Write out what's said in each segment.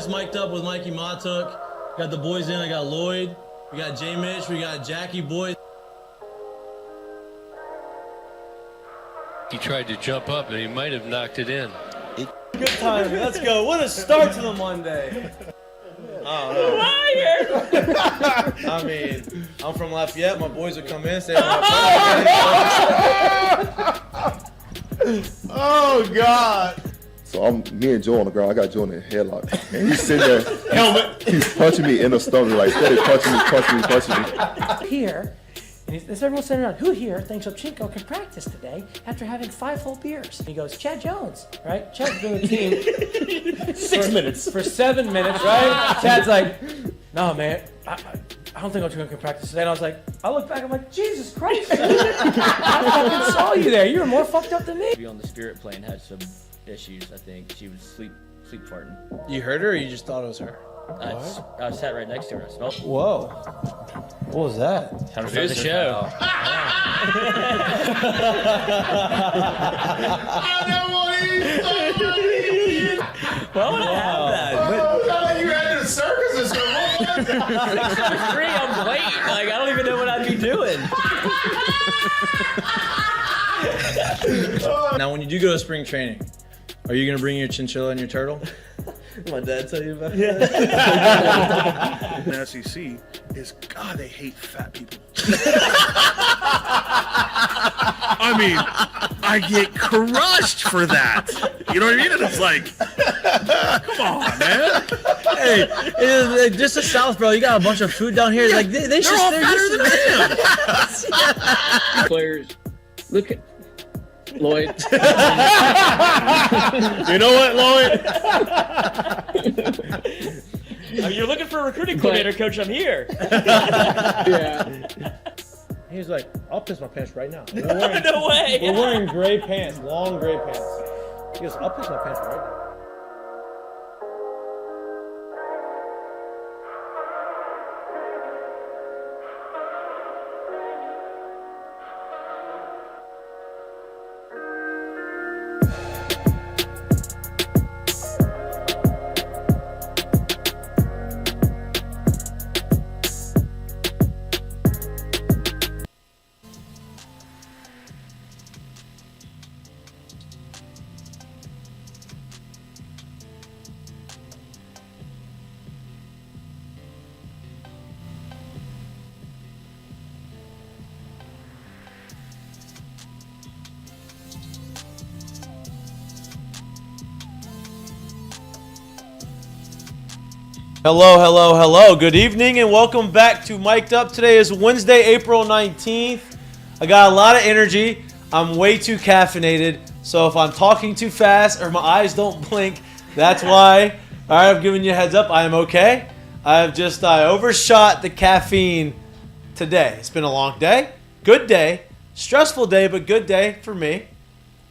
just mic'd up with Mikie Mahtook. Got the boys in. I got Lloyd. We got J. Mitch. We got Jackie Boy. He tried to jump up and he might have knocked it in. Good time. Let's go. What a start to the Monday. I mean, I'm from Lafayette. My boys would come in, say, oh, God. So me and Joe on the ground. I got Joe in the headlock. And he's sitting there. Helmet. He's punching me in the stomach, like, steady punching me. Here, and there's everyone sitting around. Who here thinks Ochinko can practice today after having 5 full beers? And he goes, Chad Jones, right? Chad's been with the team 6 minutes. For 7 minutes, right? Chad's like, no, man, I don't think Ochinko can practice today. And I was like, I look back, I'm like, Jesus Christ, dude. I fucking saw you there. You were more fucked up than me. Be on the Spirit plane had some issues. I think she was sleep farting. You heard her or you just thought it was her? I sat right next to her. I smelled. Whoa. What was that? How to start the show. Well, what happened? You had the circus or something. 6'3", I'm waiting. Like, I don't even know what I'd be doing. Now, when you do go to spring training, are you going to bring your chinchilla and your turtle? My dad tell you about it? The SEC is, God, they hate fat people. I mean, I get crushed for that. You know what I mean? And it's like, come on, man. Hey, just the South, bro. You got a bunch of food down here. Like they're all fatter than I am. Players, look at Lloyd. You know what, Lloyd? You're looking for a recruiting coordinator, coach. I'm here. Yeah. He's like, I'll piss my pants right now. No way. We're wearing gray pants, long gray pants. He goes, I'll piss my pants right now. Hello. Good evening and welcome back to Mic'd Up. Today is Wednesday, April 19th. I got a lot of energy. I'm way too caffeinated. So if I'm talking too fast or my eyes don't blink, that's why. All right, I'm giving you a heads up. I am okay. I overshot the caffeine today. It's been a long day. Good day. Stressful day, but good day for me.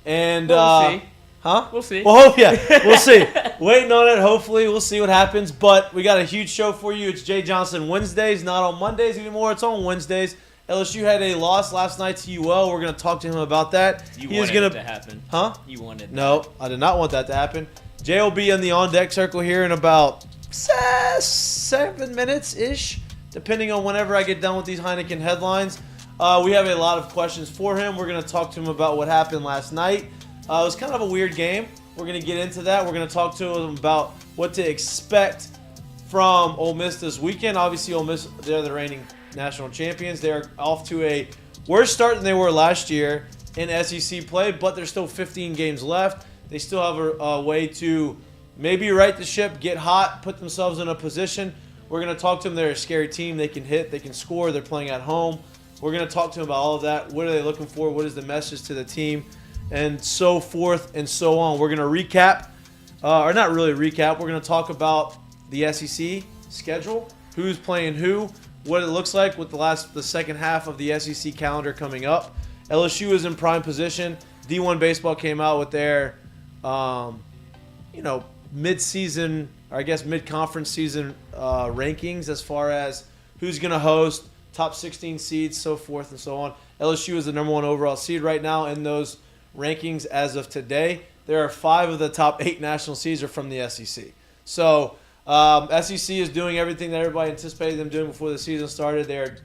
And We'll see. Huh? We'll see. Well, yeah, we'll see. Waiting on it. Hopefully, we'll see what happens. But we got a huge show for you. It's Jay Johnson Wednesdays, not on Mondays anymore. It's on Wednesdays. LSU had a loss last night to UL. We're going to talk to him about that. You wanted it to happen. Huh? You wanted that. No, I did not want that to happen. Jay will be in the on-deck circle here in about 7 minutes-ish, depending on whenever I get done with these Heineken headlines. We have a lot of questions for him. We're going to talk to him about what happened last night. It was kind of a weird game. We're going to get into that. We're going to talk to him about what to expect from Ole Miss this weekend. Obviously, Ole Miss, they're the reigning national champions. They're off to a worse start than they were last year in SEC play, but there's still 15 games left. They still have a way to maybe right the ship, get hot, put themselves in a position. We're going to talk to them. They're a scary team. They can hit. They can score. They're playing at home. We're going to talk to them about all of that. What are they looking for? What is the message to the team? And so forth and so on. We're going to recap, or not really recap. We're going to talk about the SEC schedule, who's playing who, what it looks like with the second half of the SEC calendar coming up. LSU is in prime position. D1 Baseball came out with their, mid-season, or I guess mid-conference season rankings as far as who's going to host, top 16 seeds, so forth and so on. LSU is the number 1 overall seed right now in those rankings as of today. There are 5 of the top 8 national seeds are from the SEC. So SEC is doing everything that everybody anticipated them doing before the season started. They're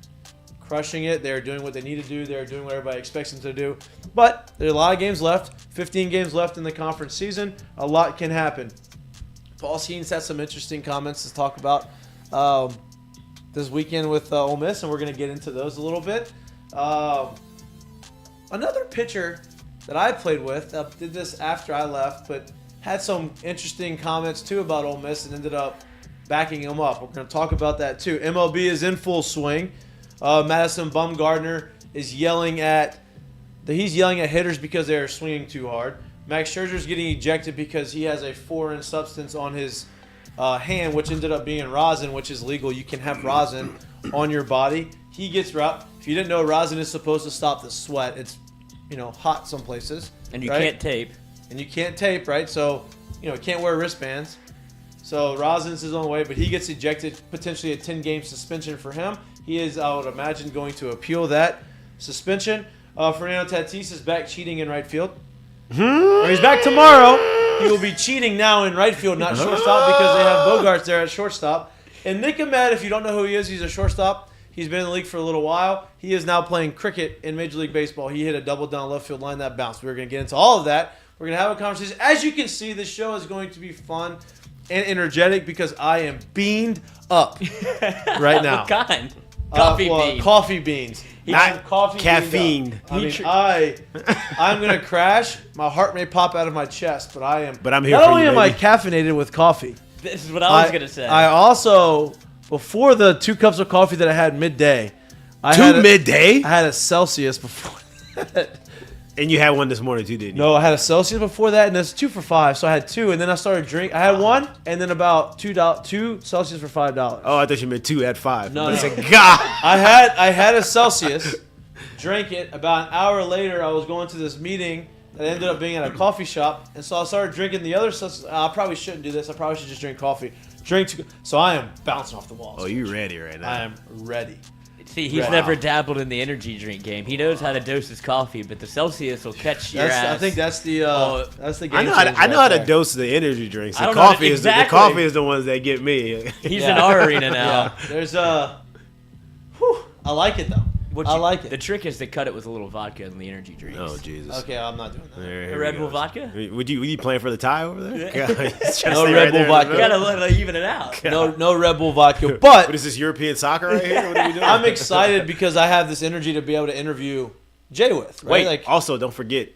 crushing it. They're doing what they need to do. They're doing what everybody expects them to do. But there are a lot of games left. 15 games left in the conference season. A lot can happen. Paul Skenes had some interesting comments to talk about this weekend with Ole Miss, and we're going to get into those a little bit. Another pitcher that I played with did this after I left, but had some interesting comments too about Ole Miss and ended up backing him up. We're going to talk about that too. MLB is in full swing. Madison Bumgarner is yelling at hitters because they're swinging too hard. Max Scherzer's getting ejected because he has a foreign substance on his hand, which ended up being rosin, which is legal. You can have rosin on your body. He gets route. If you didn't know, rosin is supposed to stop the sweat. It's hot some places. And you right? can't tape. And you can't tape, right? So, can't wear wristbands. So Rosin's his own way, but he gets ejected, potentially a 10-game suspension for him. He is, I would imagine, going to appeal that suspension. Fernando Tatis is back cheating in right field. Or he's back tomorrow. He will be cheating now in right field, not shortstop, because they have Bogarts there at shortstop. And Nick Ahmed, if you don't know who he is, he's a shortstop. He's been in the league for a little while. He is now playing cricket in Major League Baseball. He hit a double down left field line that bounced. We're going to get into all of that. We're going to have a conversation. As you can see, this show is going to be fun and energetic because I am beaned up right now. What kind? Coffee bean. Coffee beans. Not coffee caffeine. I'm gonna crash. My heart may pop out of my chest, but I am. But I'm here Not for only you, am I baby. caffeinated with coffee. This is what I was going to say. I also, before the 2 cups of coffee that I had midday, I had a Celsius before that. And you had one this morning too, didn't you? No, I had a Celsius before that, and it's 2 for $5. So I had 2, and then I started drinking. I had 1, and then about $2 Celsius for $5. Oh, I thought you meant 2 at 5. No, I no. said, God. I had a Celsius, drank it. About an hour later, I was going to this meeting that ended up being at a coffee shop, and so I started drinking the other Celsius. I probably shouldn't do this. I probably should just drink coffee. So I am bouncing off the walls. Oh, you ready right now? I am ready. See, he's never dabbled in the energy drink game. He knows how to dose his coffee, but the Celsius will catch your ass. I think that's the game I know how to dose the energy drinks. The I don't know coffee exactly. the coffee is the ones that get me. He's in our arena now. Yeah. There's I like it though. I like it. The trick is to cut it with a little vodka in the energy drinks. Oh Jesus. Okay, I'm not doing that. Here A we Red go. Bull vodka? Would you playing for the tie over there? God, he's trying to No stay Red right Bull there in the vodka. You middle. gotta let it even it out. No Red Bull vodka. But What is this, European soccer right here? What are we doing? I'm excited because I have this energy to be able to interview Jay with. Right? Wait, also don't forget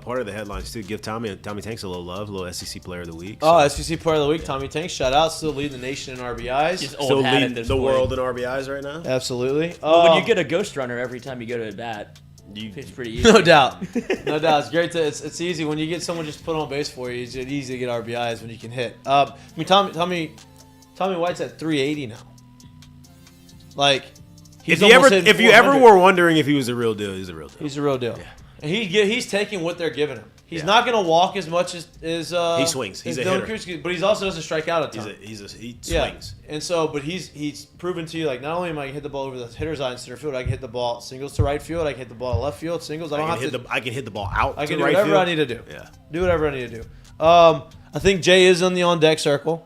part of the headlines too. Give Tommy Tanks a little love, a little SEC Player of the Week. Oh, SEC Player of the Week, Tommy Tanks. Shout out, still leading the nation in RBIs. Just still old hat at leading this the point. world in RBIs right now. Absolutely. When you get a ghost runner every time you go to a bat, it's pretty easy. No doubt. It's great to. It's easy when you get someone just put on base for you. It's easy to get RBIs when you can hit. Tommy White's at 380 now. Like, If you ever were wondering if he was a real deal, he's a real deal. he's a real deal. Yeah. And he's taking what they're giving him. He's Yeah. not going to walk as much as he swings. He's a Dylan hitter. Cruz, but he also doesn't strike out a ton. He Yeah. swings. And so, but he's proven to you, like, not only am I going to hit the ball over the hitter's eye in center field, I can hit the ball singles to right field, I can hit the ball to left field, singles. I can hit the ball out. I to can do right whatever field. I need to do. Yeah. Do whatever I need to do. I think Jay is on the on-deck circle.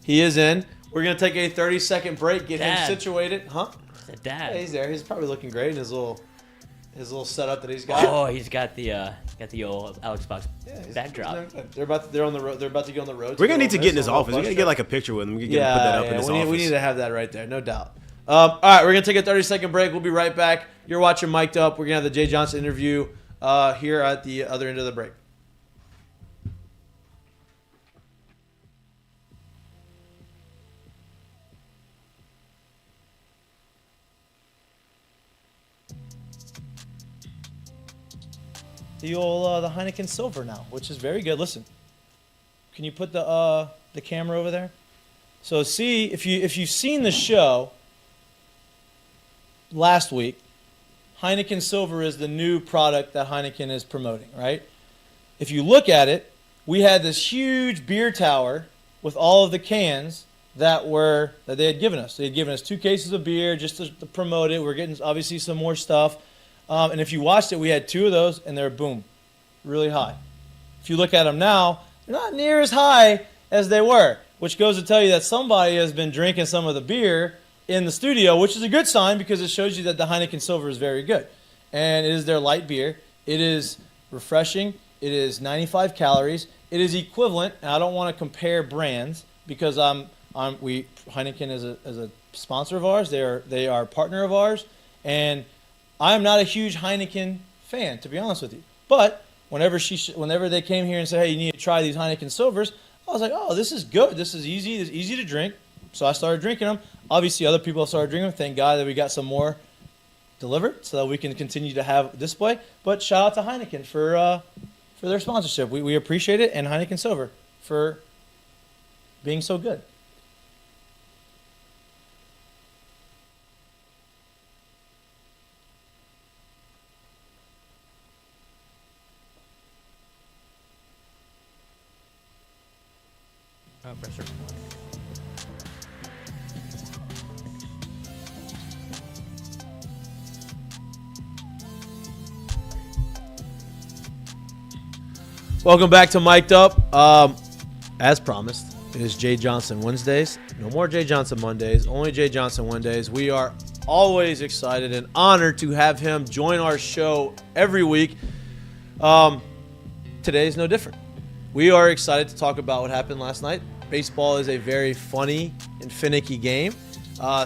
He is in. We're going to take a 30-second break, get him situated. Huh? It's a dad. Yeah, he's there. He's probably looking great in his little setup that he's got. Oh, he's got the old Alex Box backdrop. They're on the road. They're about to go on the road. We're gonna need to Ole get in Miss his on a office. We bus gotta trip. get like a picture with him. We can put that up in his office. We need to have that right there, no doubt. All right, we're gonna take a 30-second break. We'll be right back. You're watching Mik'd Up. We're gonna have the Jay Johnson interview here at the other end of the break. The old the Heineken Silver now, which is very good. Listen, can you put the camera over there? So see if you've seen the show last week, Heineken Silver is the new product that Heineken is promoting, right? If you look at it, we had this huge beer tower with all of the cans that they had given us. They had given us 2 cases of beer just to promote it. We're getting obviously some more stuff. And if you watched it, we had 2 of those, and they're, boom, really high. If you look at them now, they're not near as high as they were. which goes to tell you that somebody has been drinking some of the beer in the studio, which is a good sign because it shows you that the Heineken Silver is very good. And it is their light beer. It is refreshing. It is 95 calories. It is equivalent, and I don't want to compare brands because Heineken is a sponsor of ours. They are a partner of ours, and I'm not a huge Heineken fan, to be honest with you. But whenever they came here and said, "Hey, you need to try these Heineken Silvers," I was like, "Oh, this is good. This is easy. It's easy to drink." So I started drinking them. Obviously, other people have started drinking them. Thank God that we got some more delivered so that we can continue to have display. But shout out to Heineken for their sponsorship. We appreciate it, and Heineken Silver for being so good. Pressure. Welcome back to Mik'd Up. As promised, it is Jay Johnson Wednesdays. No more Jay Johnson Mondays, only Jay Johnson Wednesdays. We are always excited and honored to have him join our show every week. Today is no different. We are excited to talk about what happened last night. Baseball is a very funny and finicky game.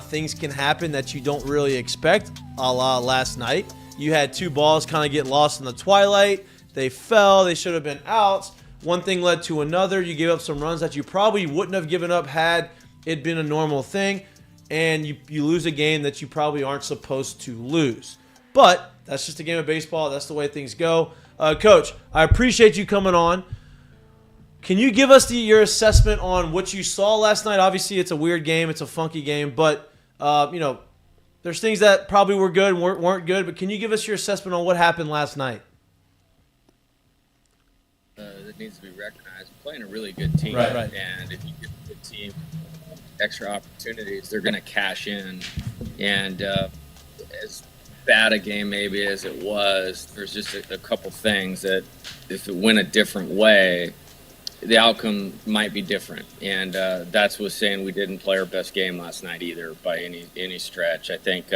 Things can happen that you don't really expect, a la last night. You had two balls kind of get lost in the twilight. They fell. They should have been outs. One thing led to another. You gave up some runs that you probably wouldn't have given up had it been a normal thing. And you lose a game that you probably aren't supposed to lose. But that's just a game of baseball. That's the way things go. Coach, I appreciate you coming on. Can you give us your assessment on what you saw last night? Obviously, it's a weird game. It's a funky game. But, there's things that probably were good and weren't good. But can you give us your assessment on what happened last night? That needs to be recognized. We're playing a really good team. Right. And if you give the team extra opportunities, they're going to cash in. And as bad a game maybe as it was, there's just a couple things that if it went a different way, the outcome might be different. And that's what's saying we didn't play our best game last night either by any stretch. I think,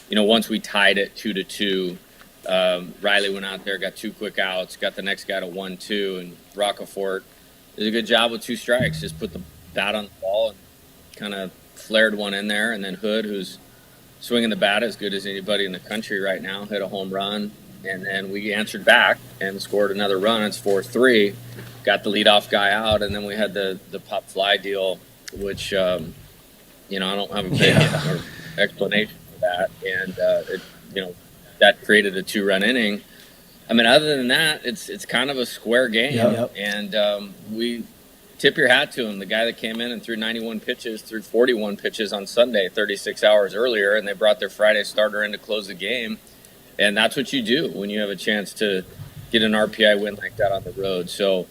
once we tied it 2-2, Riley went out there, got 2 quick outs, got the next guy to 1-2, and Rocafort did a good job with 2 strikes. Just put the bat on the ball and kind of flared one in there. And then Hood, who's swinging the bat as good as anybody in the country right now, hit a home run. And then we answered back and scored another run. It's 4-3. Got the leadoff guy out, and then we had the pop fly deal, which I don't have a big explanation for that, and that created a 2-run inning. I mean, other than that, it's kind of a square game, and we tip your hat to him. The guy that came in and threw 91 pitches, threw 41 pitches on Sunday, 36 hours earlier, and they brought their Friday starter in to close the game, and that's what you do when you have a chance to get an RPI win like that on the road. So.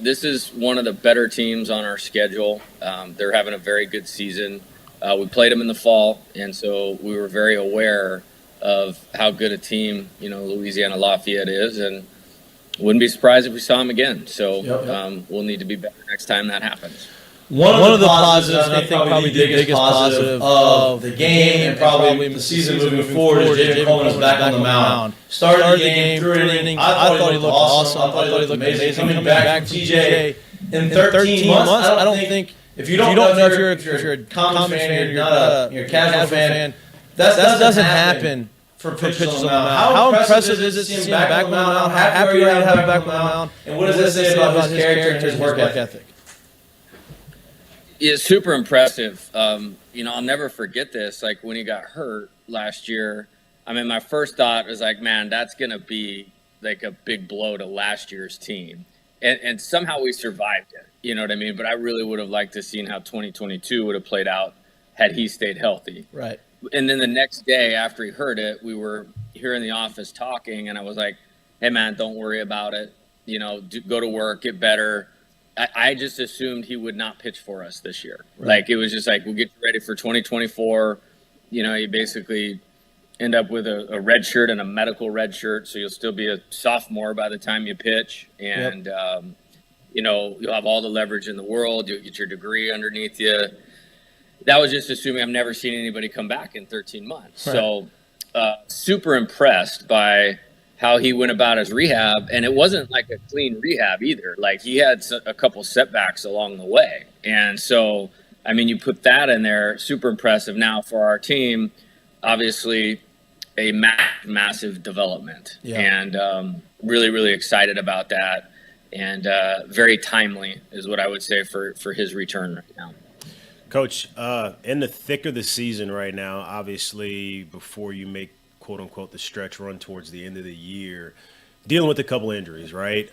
This is one of the better teams on our schedule. They're having a very good season. We played them in the fall, and so we were very aware of how good a team, Louisiana Lafayette is, and wouldn't be surprised if we saw them again. So we'll need to be better next time that happens. One of the positives, and I think probably the biggest positive of the game and probably the season moving forward, is Javen Coleman is back on the mound. Started the game, threw an inning. I thought he looked awesome. I thought he looked amazing. Coming back from TJ in 13 months, I don't think if you don't know if you're a common fan, you're not a casual fan, that doesn't happen for pitchers on the mound. How impressive is it to see him back on the mound? How happy are you to have him back on the mound? And what does that say about his character and his work ethic? It's super impressive. I'll never forget this. Like when he got hurt last year, I mean, my first thought was like, man, that's going to be like a big blow to last year's team. And somehow we survived it. You know what I mean? But I really would have liked to seen how 2022 would have played out had he stayed healthy. Right. And then the next day after he hurt it, we were here in the office talking, and I was like, hey, man, don't worry about it. Go to work, get better. I just assumed he would not pitch for us this year. Right. Like, it was just like, we'll get you ready for 2024. You basically end up with a red shirt and a medical red shirt, so you'll still be a sophomore by the time you pitch. And, you'll have all the leverage in the world. You'll get your degree underneath you. That was just assuming I've never seen anybody come back in 13 months. Right. So super impressed by how he went about his rehab. And it wasn't like a clean rehab either. Like he had a couple setbacks along the way. And so, I mean, you put that in there, super impressive. Now for our team, obviously a massive development. Yeah. And really, really excited about that. And very timely is what I would say for his return right now. Coach, in the thick of the season right now, obviously before you make, quote unquote, the stretch run towards the end of the year, dealing with a couple injuries, right?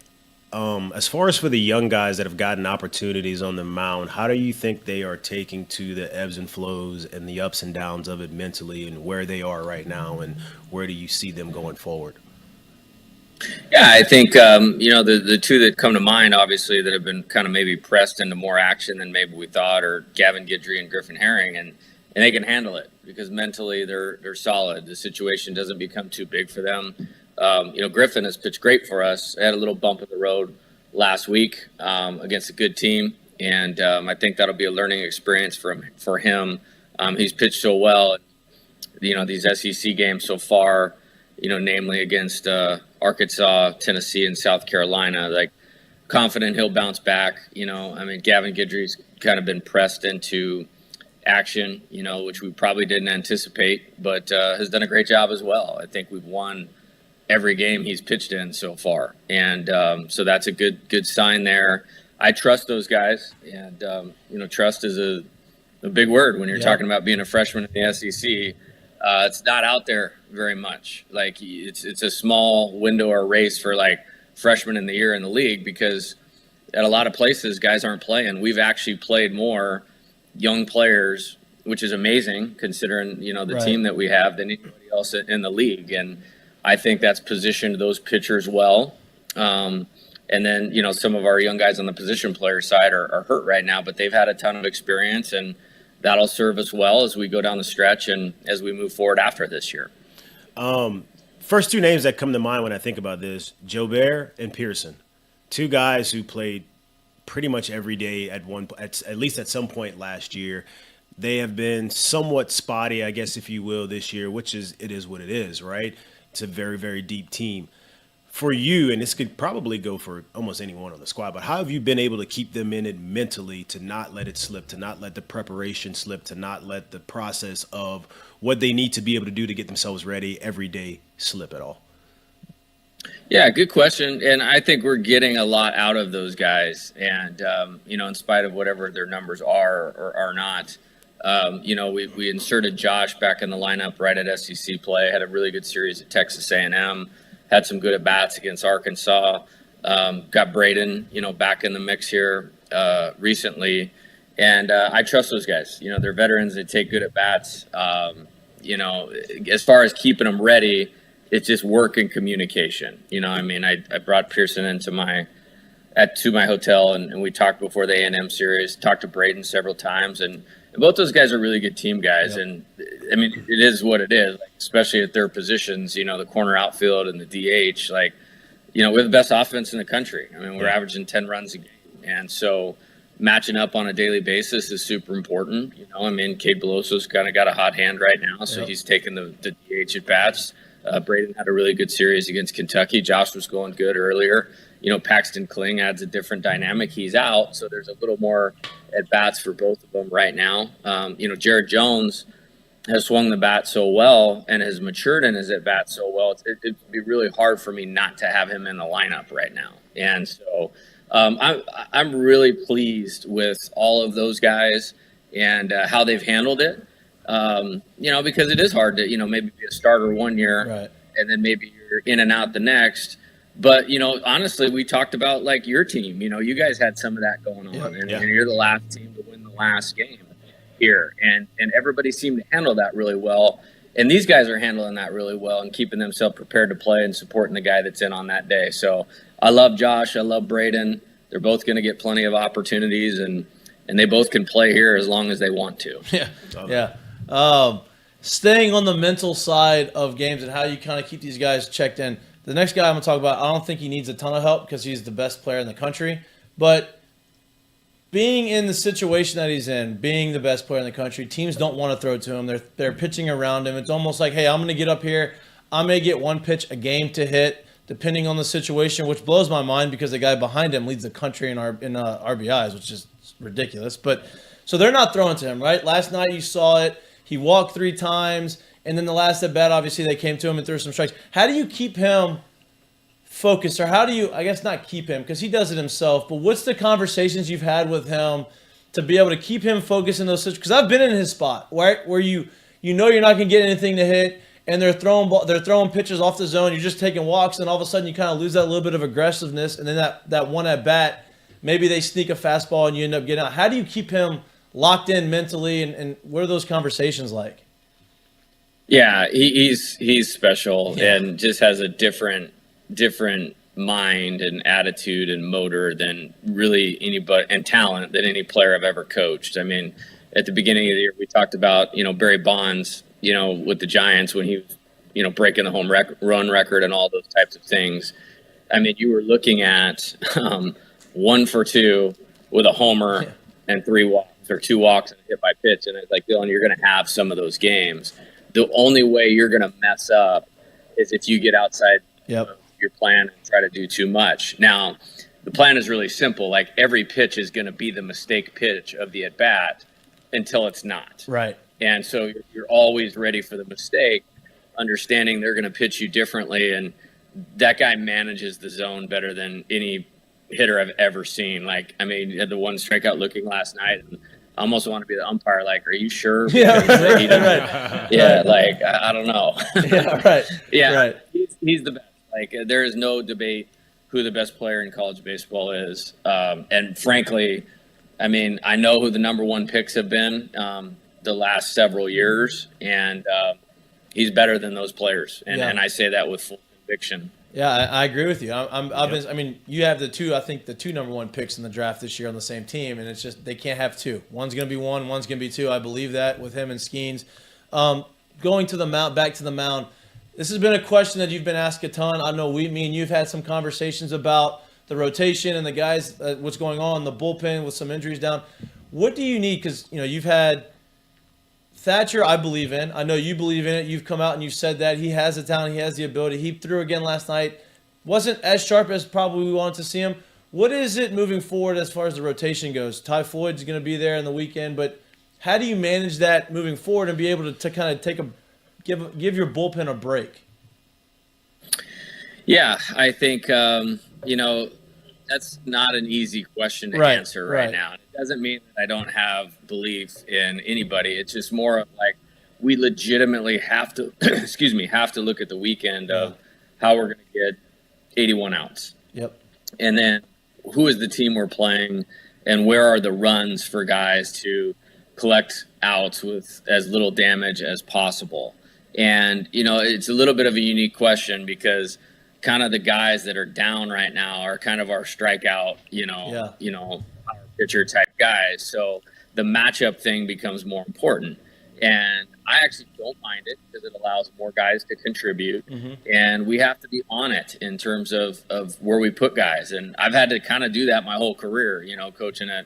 As far as for the young guys that have gotten opportunities on the mound, how do you think they are taking to the ebbs and flows and the ups and downs of it mentally, and where they are right now, and where do you see them going forward? Yeah, I think, the two that come to mind, obviously, that have been kind of maybe pressed into more action than maybe we thought are Gavin Guidry and Griffin Herring, and they can handle it because mentally they're solid. The situation doesn't become too big for them. Griffin has pitched great for us. I had a little bump in the road last week against a good team, and I think that'll be a learning experience for him. He's pitched so well, these SEC games so far, namely against Arkansas, Tennessee, and South Carolina. Like, confident he'll bounce back. Gavin Guidry's kind of been pressed into action, which we probably didn't anticipate, but has done a great job as well. I think we've won every game he's pitched in so far, and so that's a good sign there. I trust those guys, and trust is a big word when you're talking about being a freshman in the SEC. It's not out there very much. Like it's a small window or race for like freshmen in the year in the league, because at a lot of places guys aren't playing. We've actually played more young players, which is amazing considering the team that we have, than anybody else in the league. And I think that's positioned those pitchers well. And then some of our young guys on the position player side are hurt right now, but they've had a ton of experience, and that'll serve us well as we go down the stretch and as we move forward after this year. First two names that come to mind when I think about this, Jobert and Pearson, two guys who played pretty much every day at least at some point last year. They have been somewhat spotty, I guess, if you will, this year, which is what it is, right? It's a very, very deep team. For you, and this could probably go for almost anyone on the squad, but how have you been able to keep them in it mentally, to not let it slip, to not let the preparation slip, to not let the process of what they need to be able to do to get themselves ready every day slip at all? Yeah, good question. And I think we're getting a lot out of those guys. And, in spite of whatever their numbers are or are not, we inserted Josh back in the lineup right at SEC play, had a really good series at Texas A&M. Had some good at-bats against Arkansas. Got Braden, back in the mix here recently. And I trust those guys. They're veterans. They take good at-bats. As far as keeping them ready, it's just work and communication. I brought Pearson into my hotel, and we talked before the A&M series, talked to Braden several times, and both those guys are really good team guys. Yep. And it is what it is, especially at their positions, the corner outfield and the DH, we're the best offense in the country. We're averaging 10 runs a game. And so matching up on a daily basis is super important. Cade Beloso's kind of got a hot hand right now, so he's taking the DH at bats. Braden had a really good series against Kentucky. Josh was going good earlier. Paxton Kling adds a different dynamic. He's out, so there's a little more at-bats for both of them right now. Jared Jones has swung the bat so well and has matured in his at-bat so well, it'd be really hard for me not to have him in the lineup right now. And so I'm really pleased with all of those guys and how they've handled it, because it is hard to, maybe be a starter one year and then maybe you're in and out the next. But, honestly, we talked about, your team. You guys had some of that going on. And you're the last team to win the last game here. And everybody seemed to handle that really well. And these guys are handling that really well and keeping themselves prepared to play and supporting the guy that's in on that day. So I love Josh. I love Braden. They're both going to get plenty of opportunities. And they both can play here as long as they want to. Yeah. Staying on the mental side of games and how you kind of keep these guys checked in. The next guy I'm going to talk about, I don't think he needs a ton of help because he's the best player in the country. But being in the situation that he's in, being the best player in the country, teams don't want to throw to him. They're pitching around him. It's almost like, hey, I'm going to get up here. I may get one pitch a game to hit, depending on the situation, which blows my mind because the guy behind him leads the country in RBIs, which is ridiculous. But so they're not throwing to him, right? Last night you saw it. He walked 3 times, and then the last at bat, obviously they came to him and threw some strikes. How do you keep him focused, or how do you, I guess not keep him because he does it himself, but what's the conversations you've had with him to be able to keep him focused in those situations? Because I've been in his spot, right, where you know you're not going to get anything to hit, and they're throwing pitches off the zone, you're just taking walks, and all of a sudden you kind of lose that little bit of aggressiveness, and then that one at bat, maybe they sneak a fastball and you end up getting out. How do you keep him locked in mentally, and what are those conversations like? Yeah, he's special and just has a different mind and attitude and motor than really anybody, and talent than any player I've ever coached. I mean, at the beginning of the year, we talked about, Barry Bonds, with the Giants when he was, breaking the home run record and all those types of things. I mean, you were looking at 1 for 2 with a homer and 3 walks or 2 walks and a hit by pitch. And it's like, Dylan, you're going to have some of those games. The only way you're going to mess up is if you get outside your plan and try to do too much. Now, the plan is really simple. Like, every pitch is going to be the mistake pitch of the at-bat until it's not. Right. And so you're always ready for the mistake, understanding they're going to pitch you differently. And that guy manages the zone better than any hitter I've ever seen. Like, I mean, he had the one strikeout looking last night, and I almost want to be the umpire. Like, are you sure? Yeah, right. Yeah, like, I don't know. Yeah, right. Yeah, right. He's the best. Like, there is no debate who the best player in college baseball is. And frankly, I mean, I know who the number 1 picks have been the last several years, and he's better than those players. And I say that with full conviction. Yeah, I agree with you. I mean, you have the 2 number 1 picks in the draft this year on the same team, and it's just they can't have 2. One's going to be 1, one's going to be 2. I believe that with him and Skenes. Going to the mound, back to the mound. This has been a question that you've been asked a ton. I know me and you've had some conversations about the rotation and the guys, what's going on in the bullpen with some injuries down. What do you need? Because you've had Thatcher, I believe in. I know you believe in it. You've come out and you've said that he has the talent, he has the ability. He threw again last night. Wasn't as sharp as probably we wanted to see him. What is it moving forward as far as the rotation goes? Ty Floyd's going to be there in the weekend, but how do you manage that moving forward and be able to kind of give your bullpen a break? Yeah, I think that's not an easy question to answer right now. It doesn't mean that I don't have belief in anybody. It's just more of like, we legitimately have to have to look at the weekend of how we're going to get 81 outs. Yep. And then who is the team we're playing, and where are the runs for guys to collect outs with as little damage as possible. And it's a little bit of a unique question because kind of the guys that are down right now are kind of our strikeout, power pitcher type guys. So the matchup thing becomes more important. And I actually don't mind it because it allows more guys to contribute. Mm-hmm. And we have to be on it in terms of where we put guys. And I've had to kind of do that my whole career, coaching at,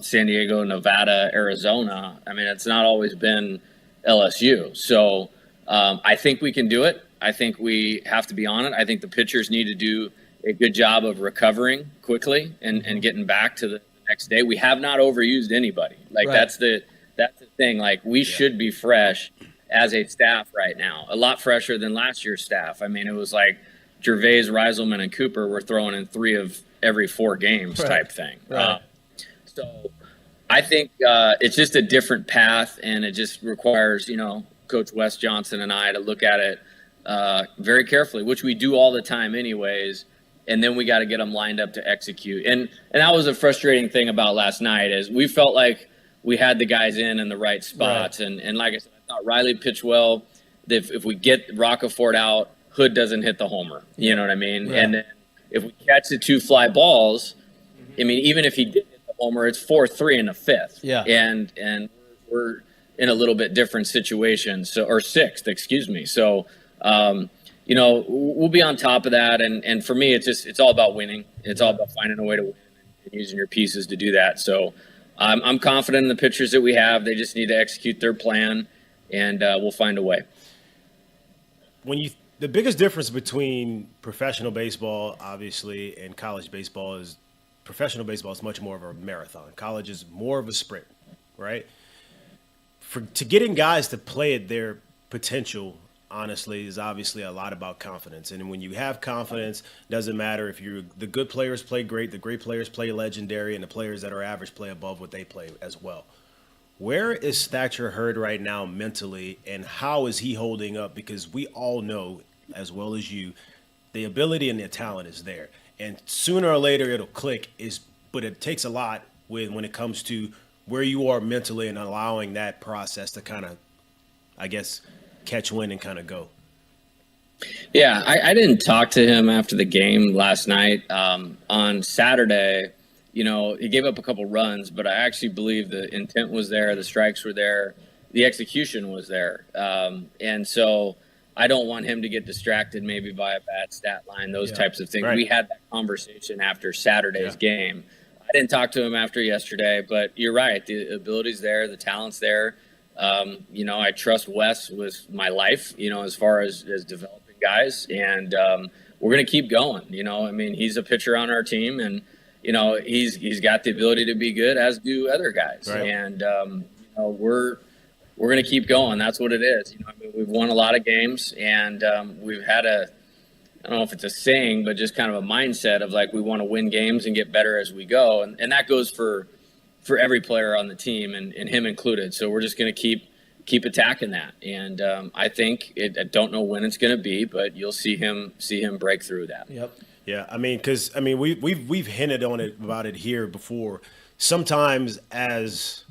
San Diego, Nevada, Arizona. I mean, it's not always been LSU. So I think we can do it. I think we have to be on it. I think the pitchers need to do a good job of recovering quickly and getting back to the next day. We have not overused anybody. Like, that's the thing. Like, we should be fresh as a staff right now, a lot fresher than last year's staff. I mean, it was like Gervais, Reiselman, and Cooper were throwing in 3 of every 4 games type thing. Right. So I think it's just a different path, and it just requires, Coach Wes Johnson and I to look at it very carefully, which we do all the time anyways. And then we got to get them lined up to execute. And that was a frustrating thing about last night is we felt like we had the guys in the right spots. Right. And like I said, I thought Riley pitched well. If we get Roccaforte out, Hood doesn't hit the homer. You know what I mean? Yeah. And then if we catch the 2 fly balls, I mean, even if he did hit the homer, it's 4-3 in the 5th. Yeah. And we're in a little bit different situation. Or 6th, excuse me. So, we'll be on top of that. And for me, it's all about winning. It's all about finding a way to win using your pieces to do that. So I'm confident in the pitchers that we have. They just need to execute their plan, and we'll find a way. The biggest difference between professional baseball, obviously, and college baseball is professional baseball is much more of a marathon. College is more of a sprint, right? To getting guys to play at their potential, honestly, is obviously a lot about confidence. And when you have confidence, doesn't matter if the good players play great, the great players play legendary, and the players that are average play above what they play as well. Where is Thatcher Hurd right now mentally, and how is he holding up? Because we all know, as well as you, the ability and the talent is there. And sooner or later it'll click, but it takes a lot when it comes to where you are mentally and allowing that process to kind of, I guess, catch wind and kind of go. Yeah, I didn't talk to him after the game last night. On Saturday, he gave up a couple runs, but I actually believe the intent was there, the strikes were there, the execution was there. And so I don't want him to get distracted maybe by a bad stat line, those types of things. Right. We had that conversation after Saturday's game. I didn't talk to him after yesterday, but you're right. The ability's there, the talent's there. I trust Wes with my life, as far as developing guys, and we're going to keep going. He's a pitcher on our team, and he's got the ability to be good, as do other guys. Right. And we're going to keep going. That's what it is. We've won a lot of games, and we've had I don't know if it's a saying, but just kind of a mindset of like we want to win games and get better as we go, and that goes for every player on the team, and him included. So we're just going to keep attacking that, and I think I don't know when it's going to be, but you'll see him break through that. Yep. Yeah, because we've hinted on it about it here before. Sometimes as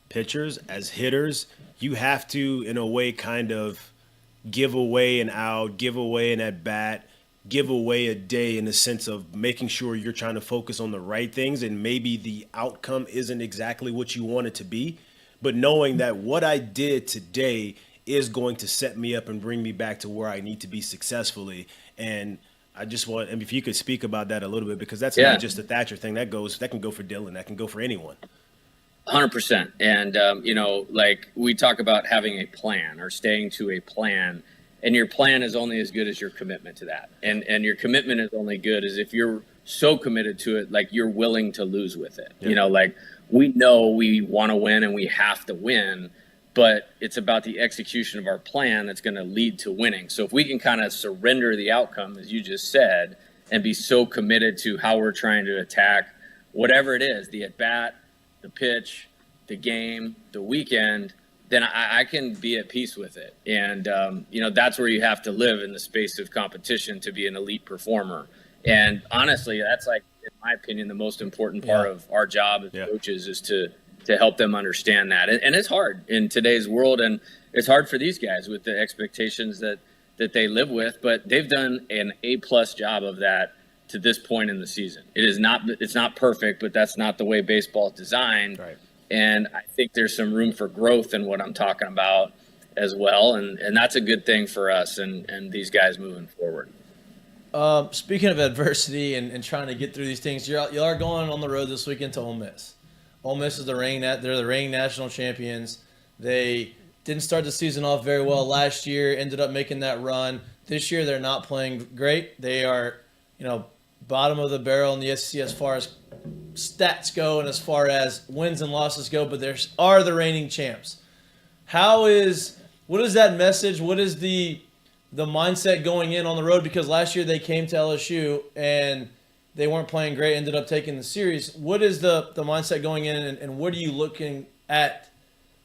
pitchers, as hitters, you have to, in a way, kind of give away an out, give away an at bat, give away a day, in the sense of making sure you're trying to focus on the right things, and maybe the outcome isn't exactly what you want it to be, but knowing that what I did today is going to set me up and bring me back to where I need to be successfully. And I just want, if you could speak about that a little bit, because that's not just a Thatcher thing. That can go for Dylan. That can go for anyone. 100%. And, like we talk about having a plan or staying to a plan, and your plan is only as good as your commitment to that. And your commitment is only good as if you're so committed to it, like you're willing to lose with it. Yeah. Like we know we want to win and we have to win, but it's about the execution of our plan that's going to lead to winning. So if we can kind of surrender the outcome, as you just said, and be so committed to how we're trying to attack whatever it is, the at-bat, the pitch, the game, the weekend, then I can be at peace with it. And, that's where you have to live in the space of competition to be an elite performer. And honestly, that's like, in my opinion, the most important part of our job as coaches is to help them understand that. And it's hard in today's world, and it's hard for these guys with the expectations that they live with, but they've done an A+ job of that to this point in the season. It's not perfect, but that's not the way baseball is designed. Right. And I think there's some room for growth in what I'm talking about as well. And that's a good thing for us and these guys moving forward. Speaking of adversity and trying to get through these things, you are going on the road this weekend to Ole Miss. Ole Miss is they're the reigning national champions. They didn't start the season off very well last year, ended up making that run. This year they're not playing great. They are, bottom of the barrel in the SEC as far as stats go and as far as wins and losses go, but they are the reigning champs. What is that message? What is the mindset going in on the road? Because last year they came to LSU and they weren't playing great, ended up taking the series. What is the mindset going in, and what are you looking at?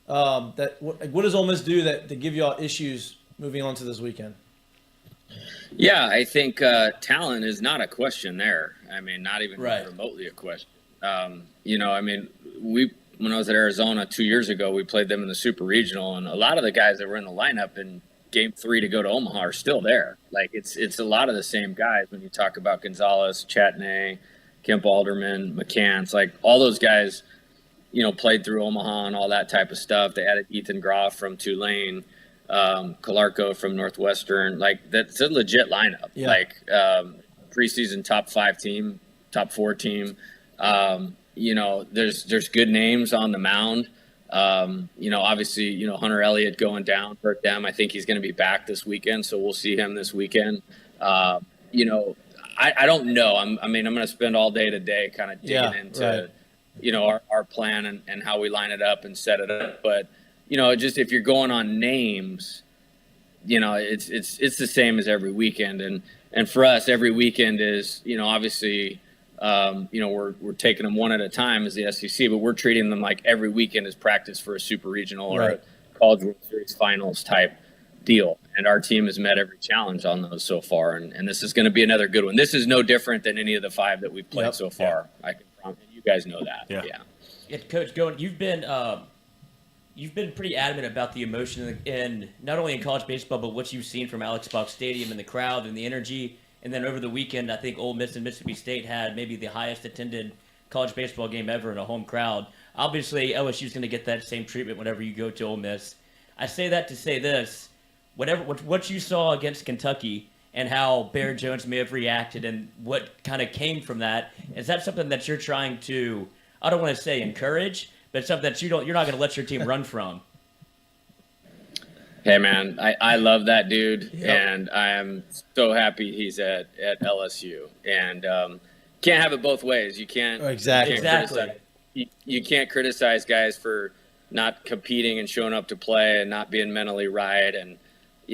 What does Ole Miss do to give you all issues moving on to this weekend? Yeah, I think talent is not a question there. Not even remotely a question. When I was at Arizona 2 years ago, we played them in the Super Regional, and a lot of the guys that were in the lineup in Game 3 to go to Omaha are still there. Like it's a lot of the same guys when you talk about Gonzalez, Chatney, Kemp Alderman, McCants, like all those guys, played through Omaha and all that type of stuff. They added Ethan Groff from Tulane, Calarco from Northwestern. Like that's a legit lineup. Yeah. Like preseason top 5 team, top 4 team. There's good names on the mound. Obviously, Hunter Elliott going down hurt them. I think he's going to be back this weekend, so we'll see him this weekend. I don't know. I'm going to spend all day today kind of digging into, our plan and how we line it up and set it up. But, just if you're going on names, it's the same as every weekend. And for us, every weekend is, obviously, we're taking them one at a time as the SEC, but we're treating them like every weekend is practice for a super regional or a College World Series finals type deal. And our team has met every challenge on those so far. And this is going to be another good one. This is no different than any of the 5 that we've played so far. I can promise you guys know that. Yeah. Coach, you've been pretty adamant about the emotion in not only in college baseball, but what you've seen from Alex Box Stadium and the crowd and the energy. And then over the weekend, I think Ole Miss and Mississippi State had maybe the highest attended college baseball game ever in a home crowd. Obviously, LSU's going to get that same treatment whenever you go to Ole Miss. I say that to say this: what you saw against Kentucky and how Bear Jones may have reacted and what kind of came from that, is that something that you're trying to, I don't want to say encourage, but something that you're not going to let your team run from? Hey, man, I love that dude, and I am so happy he's at LSU. And can't have it both ways. You can't you can't criticize guys for not competing and showing up to play and not being mentally right and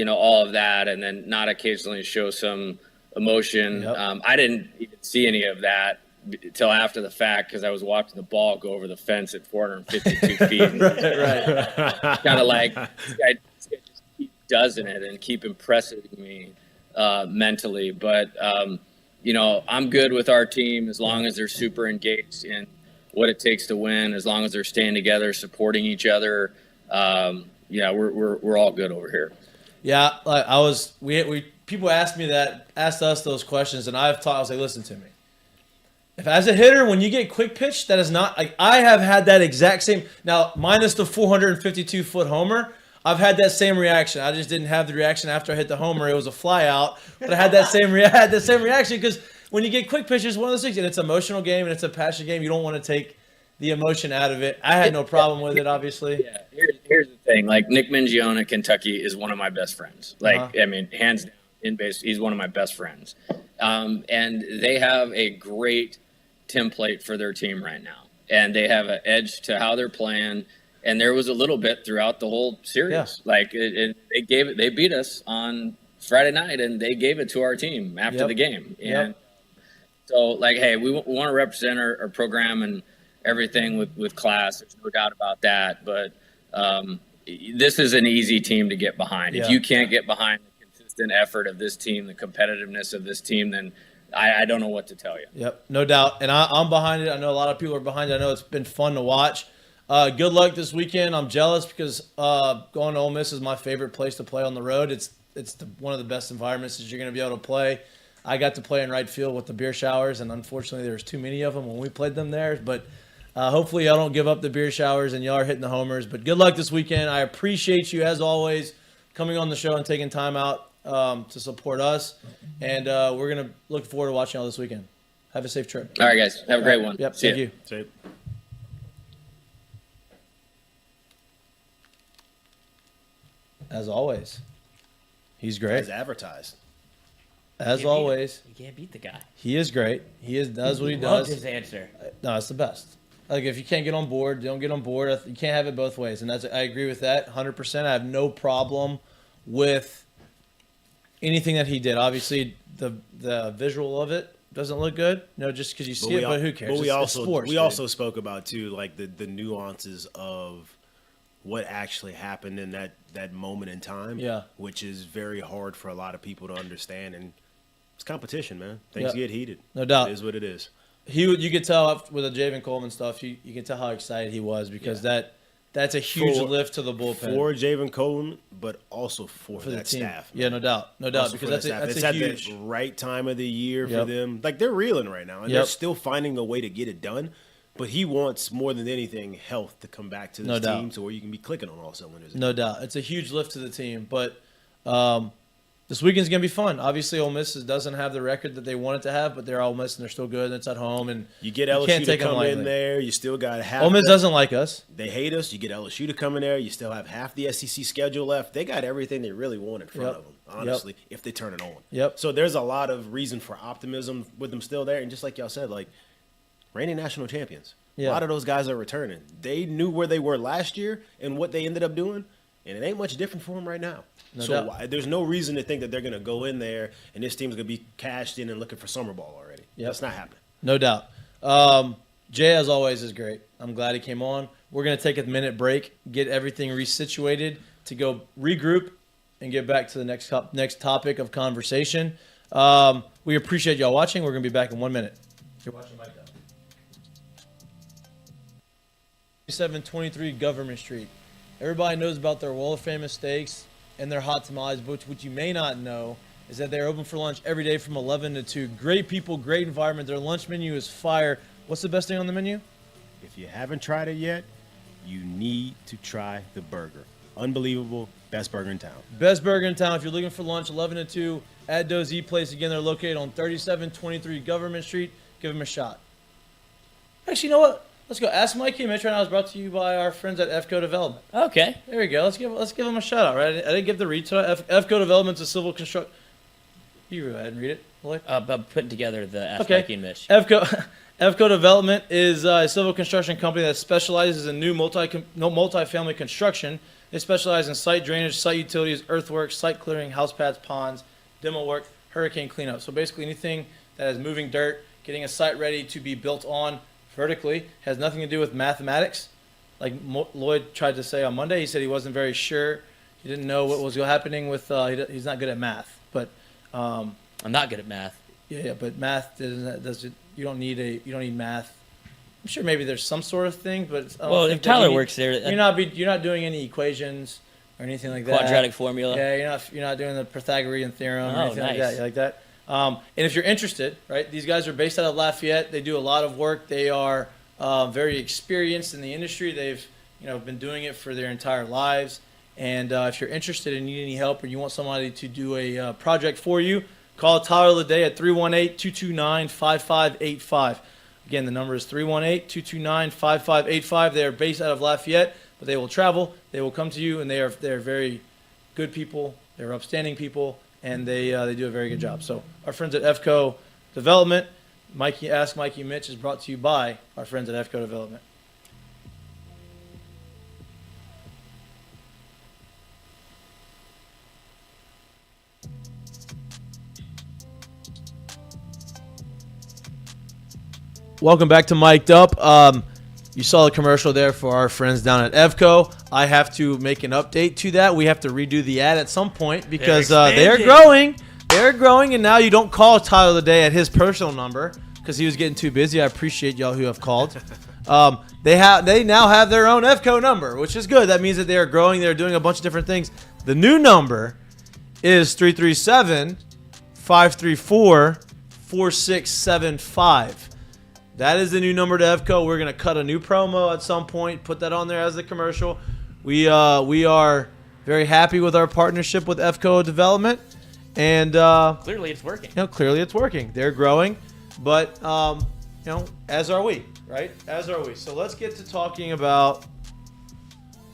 all of that, and then not occasionally show some emotion. I didn't even see any of that until after the fact because I was watching the ball go over the fence at 452 feet. Right. Kind of like this guy just keep doing it and keep impressing me mentally. But I'm good with our team as long as they're super engaged in what it takes to win. As long as they're staying together, supporting each other. We're all good over here. Yeah, like people asked us those questions, and I was like, listen to me. If as a hitter, when you get quick pitch, that is not like I have had that exact same. Now, minus the 452-foot homer, I've had that same reaction. I just didn't have the reaction after I hit the homer. It was a fly out, but I had that same reaction because when you get quick pitch, it's one of those things, and it's an emotional game and it's a passion game. You don't want to take the emotion out of it. I had no problem with it, obviously. Yeah, here's the thing. Like Nick Mingione at Kentucky is one of my best friends. Hands down in base, he's one of my best friends. And they have a great template for their team right now, and they have an edge to how they're playing. And there was a little bit throughout the whole series. They beat us on Friday night, and they gave it to our team after the game. And so, hey, we want to represent our program and everything with class. There's no doubt about that. But this is an easy team to get behind. If you can't get behind the consistent effort of this team, the competitiveness of this team, then I don't know what to tell you. Yep, no doubt. And I'm behind it. I know a lot of people are behind it. I know it's been fun to watch. Good luck this weekend. I'm jealous because going to Ole Miss is my favorite place to play on the road. It's one of the best environments that you're going to be able to play. I got to play in right field with the beer showers, and unfortunately there's too many of them when we played them there. But hopefully y'all don't give up the beer showers and y'all are hitting the homers. But good luck this weekend. I appreciate you, as always, coming on the show and taking time out to support us. And we're going to look forward to watching y'all this weekend. Have a safe trip. All right, guys. Have a great one. Yep, See thank you. you. As always, he's great. As advertised. As always, You can't beat the guy. he is great. He does what he Loved does. his answer. No, it's the best. Like, if you can't get on board, don't get on board. You can't have it both ways, and I agree with that 100%. I have no problem with anything that he did. Obviously, the visual of it doesn't look good. No, just because you see it, but who cares? But we It's sports, dude. also spoke about too, like the nuances of what actually happened in that moment in time. Yeah. Which is very hard for a lot of people to understand, and it's competition, man. Things get heated. No doubt. It is what it is. You could tell with the Javen Coleman stuff. You can tell how excited he was because that's a huge lift to the bullpen for Javen Coleman, but also for the that team. staff. Yeah, no doubt, because that's it's a at huge. the right time of the year for them. Like, they're reeling right now, and they're still finding a way to get it done. But he wants more than anything health to come back to this team, to where you can be clicking on all cylinders. No doubt, it's a huge lift to the team. But the this weekend's gonna be fun. Obviously, Ole Miss doesn't have the record that they wanted to have, but they're Ole Miss and they're still good. And it's at home, and You get you LSU can't to take them come lightly. in there. You still got half. Ole Miss doesn't like us. They hate us. You get LSU to come in there. You still have half the SEC schedule left. They got everything they really want in front Yep. of them, honestly, if they turn it on. Yep. So there's a lot of reason for optimism with them still there. And just like y'all said, like, reigning national champions. Yeah. A lot of those guys are returning. They knew where they were last year and what they ended up doing, and it ain't much different for them right now. No so doubt. there's no reason to think that they're going to go in there and this team's going to be cashed in and looking for summer ball already. Yep. That's not happening. No doubt. Jay, as always, is great. I'm glad he came on. We're going to take a minute break, get everything resituated to go regroup and get back to the next topic of conversation. We appreciate y'all watching. We're going to be back in 1 minute. You're watching Mik'd. 723 Government Street. Everybody knows about their Wall of Famous steaks and their hot tamales, but what you may not know is that they're open for lunch every day from 11 to 2. Great people, great environment. Their lunch menu is fire. What's the best thing on the menu? If you haven't tried it yet, you need to try the burger. Unbelievable. Best burger in town. Best burger in town. If you're looking for lunch, 11 to 2 at Dozy Place. Again, they're located on 3723 Government Street. Give them a shot. Actually, you know what? Let's go. Ask Mikie Mitch right now. It's brought to you by our friends at Evco Development. Okay. There we go. Let's give them a shout out, right? I didn't give the read to it. Evco Development's a civil construct. You go ahead and read it, Lloyd. I'm putting together the Ask Okay. Mikie and Mitch. Evco Development is a civil construction company that specializes in new multi-family construction. They specialize in site drainage, site utilities, earthworks, site clearing, house pads, ponds, demo work, hurricane cleanup. So basically anything that is moving dirt, getting a site ready to be built on vertically, has nothing to do with mathematics. Like Lloyd tried to say on Monday, he said he wasn't very sure. He didn't know what was happening with, he's not good at math. But I'm not good at math. yeah, but math doesn't you don't need math. I'm sure maybe there's some sort of thing, but I don't Well, think if that Tyler you need- works there, you're not doing any equations or anything like that. quadratic formula. Yeah, you're not doing the Pythagorean theorem or Oh, anything like nice. that. You like that? And if you're interested, right? These guys are based out of Lafayette. They do a lot of work. They are very experienced in the industry. They've been doing it for their entire lives. And if you're interested and need any help or you want somebody to do a project for you, call Tyler Leday at 318-229-5585. Again, the number is 318-229-5585. They are based out of Lafayette, but they will travel. They will come to you, and they're very good people. They're upstanding people, and they do a very good job. So our friends at Evco Development, Ask Mikie Mitch is brought to you by our friends at Evco Development. Welcome back to Mic'd Up. You saw the commercial there for our friends down at Evco. I have to make an update to that. We have to redo the ad at some point because they're growing. They're growing, and now you don't call Tyler Leday at his personal number because he was getting too busy. I appreciate y'all who have called. They now have their own Evco number, which is good. That means that they are growing. They're doing a bunch of different things. The new number is 337-534-4675. That is the new number to Evco. We're going to cut a new promo at some point, put that on there as the commercial. We are very happy with our partnership with Evco Development. And Clearly it's working. clearly it's working. They're growing, but as are we, right? As are we. So let's get to talking about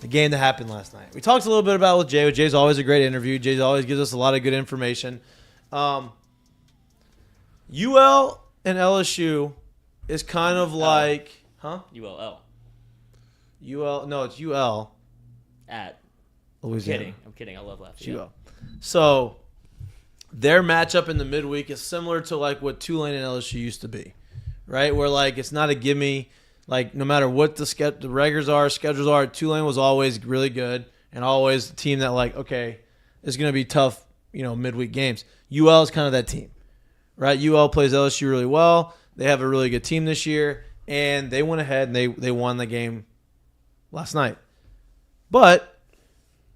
the game that happened last night. We talked a little bit about it with Jay. Jay's always a great interview. Jay always gives us a lot of good information. UL and LSU is kind of like, ULL. No, it's UL. I'm Louisiana. kidding. I love Lafayette. UL. So their matchup in the midweek is similar to like what Tulane and LSU used to be, right? Where like it's not a gimme. Like no matter what the schedules are, Tulane was always really good and always a team that like, okay, it's going to be tough, midweek games. UL is kind of that team, right? UL plays LSU really well. They have a really good team this year, and they went ahead and they won the game last night. But,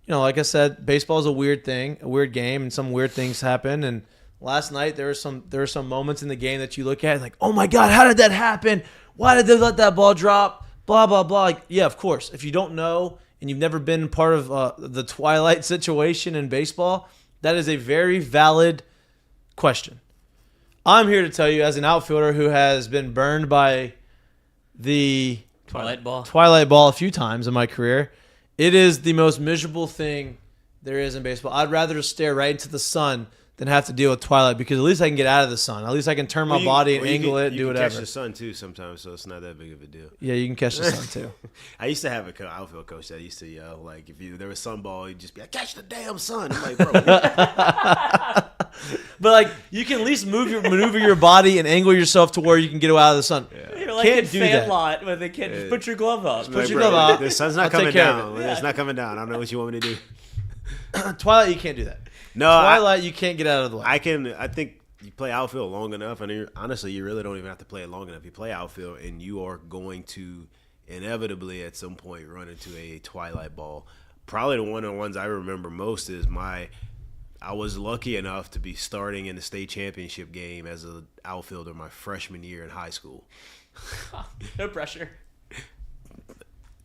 like I said, baseball is a weird thing, a weird game, and some weird things happen. And last night there were some moments in the game that you look at like, oh my God, how did that happen? Why did they let that ball drop? Blah, blah, blah. Like, yeah, of course. If you don't know and you've never been part of the twilight situation in baseball, That is a very valid question. I'm here to tell you, as an outfielder who has been burned by the Twilight ball a few times in my career, it is the most miserable thing there is in baseball. I'd rather just stare right into the sun than have to deal with twilight, because at least I can get out of the sun. At least I can turn my body and angle it and do whatever. You can catch the sun too sometimes, so it's not that big of a deal. Yeah, you can catch the sun too. I used to have an outfield coach that used to yell, like, if there was sun ball, he'd just be like, catch the damn sun. I'm like, bro. But like, you can at least maneuver your body and angle yourself to where you can get out of the sun. Yeah. You're like Can't in do fan that. lot where they can't just put your glove up. Put your glove up. The sun's not I'll coming take care of down. it. It's not coming down. I don't know what you want me to do. Twilight, you can't do that. No, Twilight, you can't get out of the way. I think you play outfield long enough, and honestly, you really don't even have to play it long enough. You play outfield, and you are going to inevitably at some point run into a twilight ball. Probably one of the ones I remember most is I was lucky enough to be starting in the state championship game as an outfielder my freshman year in high school. No pressure.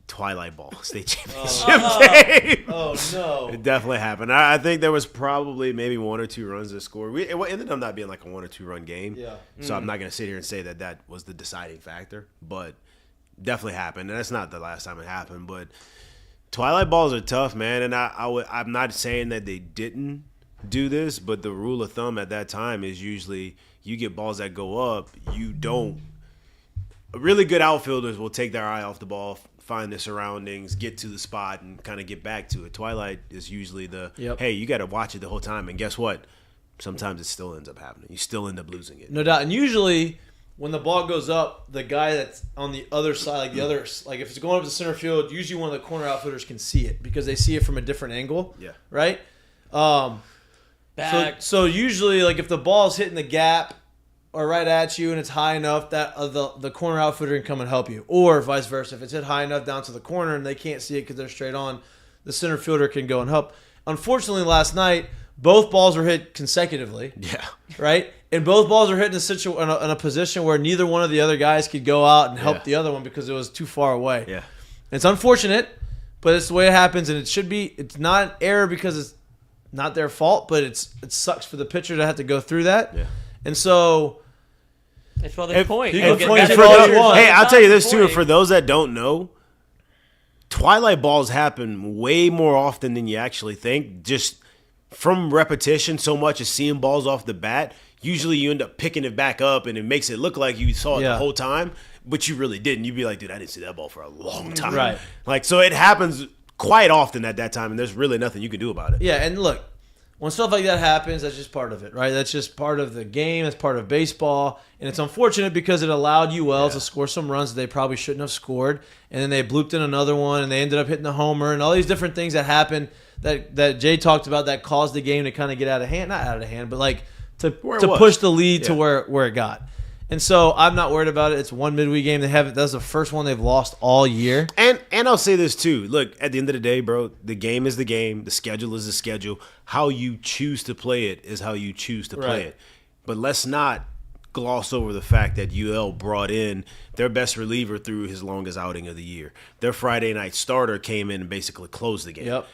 Twilight ball state championship game. Oh no! It definitely happened. I think there was probably maybe 1 or 2 runs to score. It ended up not being like a 1 or 2 run game. Yeah. So I'm not going to sit here and say that was the deciding factor, but definitely happened. And that's not the last time it happened. But twilight balls are tough, man. And I'm not saying that they didn't do this, but the rule of thumb at that time is usually you get balls that go up, you don't. Really good outfielders will take their eye off the ball, find the surroundings, get to the spot, and kind of get back to it. Twilight is usually hey, you got to watch it the whole time. And guess what? Sometimes it still ends up happening. You still end up losing it. No doubt. And usually when the ball goes up, the guy that's on the other side, like if it's going up to center field, usually one of the corner outfielders can see it because they see it from a different angle. Yeah. Right? Back. So usually, like if the ball's hitting the gap or right at you and it's high enough, that the corner outfielder can come and help you. Or vice versa. If it's hit high enough down to the corner and they can't see it because they're straight on, the center fielder can go and help. Unfortunately, last night, both balls were hit consecutively. Yeah. Right? And both balls were hit in a position where neither one of the other guys could go out and help the other one because it was too far away. Yeah. It's unfortunate, but it's the way it happens, and it's not an error because it's not their fault, but it sucks for the pitcher to have to go through that. Yeah. And so That's why they point. You can point That's for all those- you want. Hey, I'll tell you this too. Point. For those that don't know, twilight balls happen way more often than you actually think. Just from repetition, so much as seeing balls off the bat, usually you end up picking it back up, and it makes it look like you saw it the whole time, but you really didn't. You'd be like, dude, I didn't see that ball for a long time. Right. Like, so it happens quite often at that time, and there's really nothing you can do about it. yeah, and look, when stuff like that happens, that's just part of it, right? That's just part of the game. That's part of baseball. And it's unfortunate because it allowed UL to score some runs that they probably shouldn't have scored. And then they blooped in another one, and they ended up hitting the homer, and all these different things that happened that Jay talked about that caused the game to kind of get out of hand. Not out of hand, but like to push the lead to where it got. And so I'm not worried about it. It's one midweek game. That's the first one they've lost all year. And I'll say this too. Look, at the end of the day, bro, the game is the game. The schedule is the schedule. How you choose to play it is how you choose to play it. But let's not gloss over the fact that UL brought in their best reliever through his longest outing of the year. Their Friday night starter came in and basically closed the game. Yep.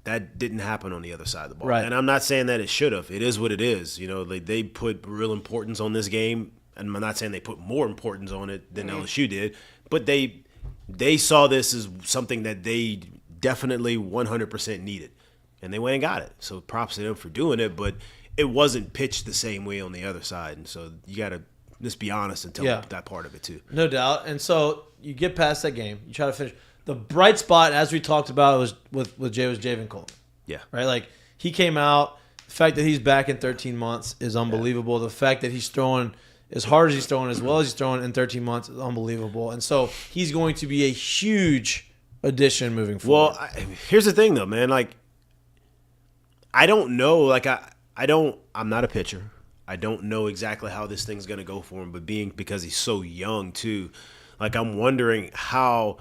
That didn't happen on the other side of the ball. Right. And I'm not saying that it should have. It is what it is. You know, they put real importance on this game. And I'm not saying they put more importance on it than LSU did, but they saw this as something that they definitely 100% needed, and they went and got it. So props to them for doing it, but it wasn't pitched the same way on the other side, and so you got to just be honest and tell that part of it too. No doubt. And so you get past that game. You try to finish. The bright spot, as we talked about, was with Jay was Javen Coleman. Yeah. Right? Like, he came out. The fact that he's back in 13 months is unbelievable. The fact that he's throwing as hard as he's throwing, as well as he's throwing in 13 months, is unbelievable. And so he's going to be a huge addition moving forward. Well, here's the thing, though, man. Like, I don't know. Like, I'm not a pitcher. I don't know exactly how this thing's going to go for him, but because he's so young, too, like, I'm wondering how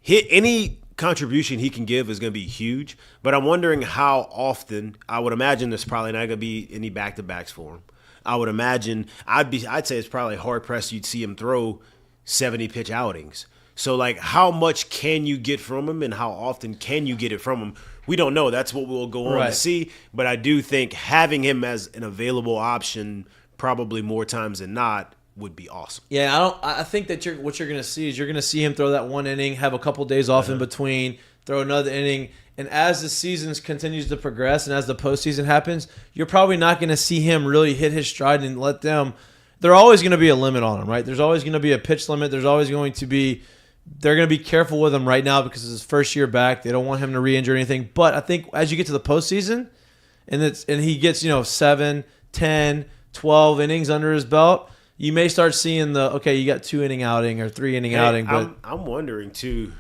any contribution he can give is going to be huge, but I'm wondering how often. I would imagine there's probably not going to be any back-to-backs for him. I would imagine I'd say it's probably hard pressed you'd see him throw 70 pitch outings. So, like, how much can you get from him and how often can you get it from him? We don't know. That's what we'll go on to see. But I do think having him as an available option probably more times than not would be awesome. Yeah, I think that what you're going to see is you're going to see him throw that one inning, have a couple days off in between, throw another inning. And as the season continues to progress and as the postseason happens, you're probably not going to see him really hit his stride and let them – there's always going to be a limit on him, right? There's always going to be a pitch limit. There's always going to be – they're going to be careful with him right now because it's his first year back. They don't want him to re-injure anything. But I think as you get to the postseason and he gets, 7, 10, 12 innings under his belt, you may start seeing you got 2-inning outing or 3-inning outing. But I'm wondering, too,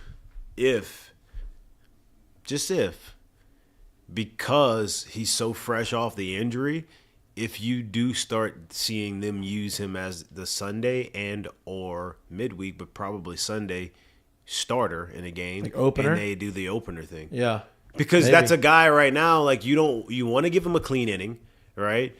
because he's so fresh off the injury, if you do start seeing them use him as the Sunday and or midweek, but probably Sunday starter in a game, like opener, and they do the opener thing. Yeah. Because that's a guy right now, like you want to give him a clean inning, right?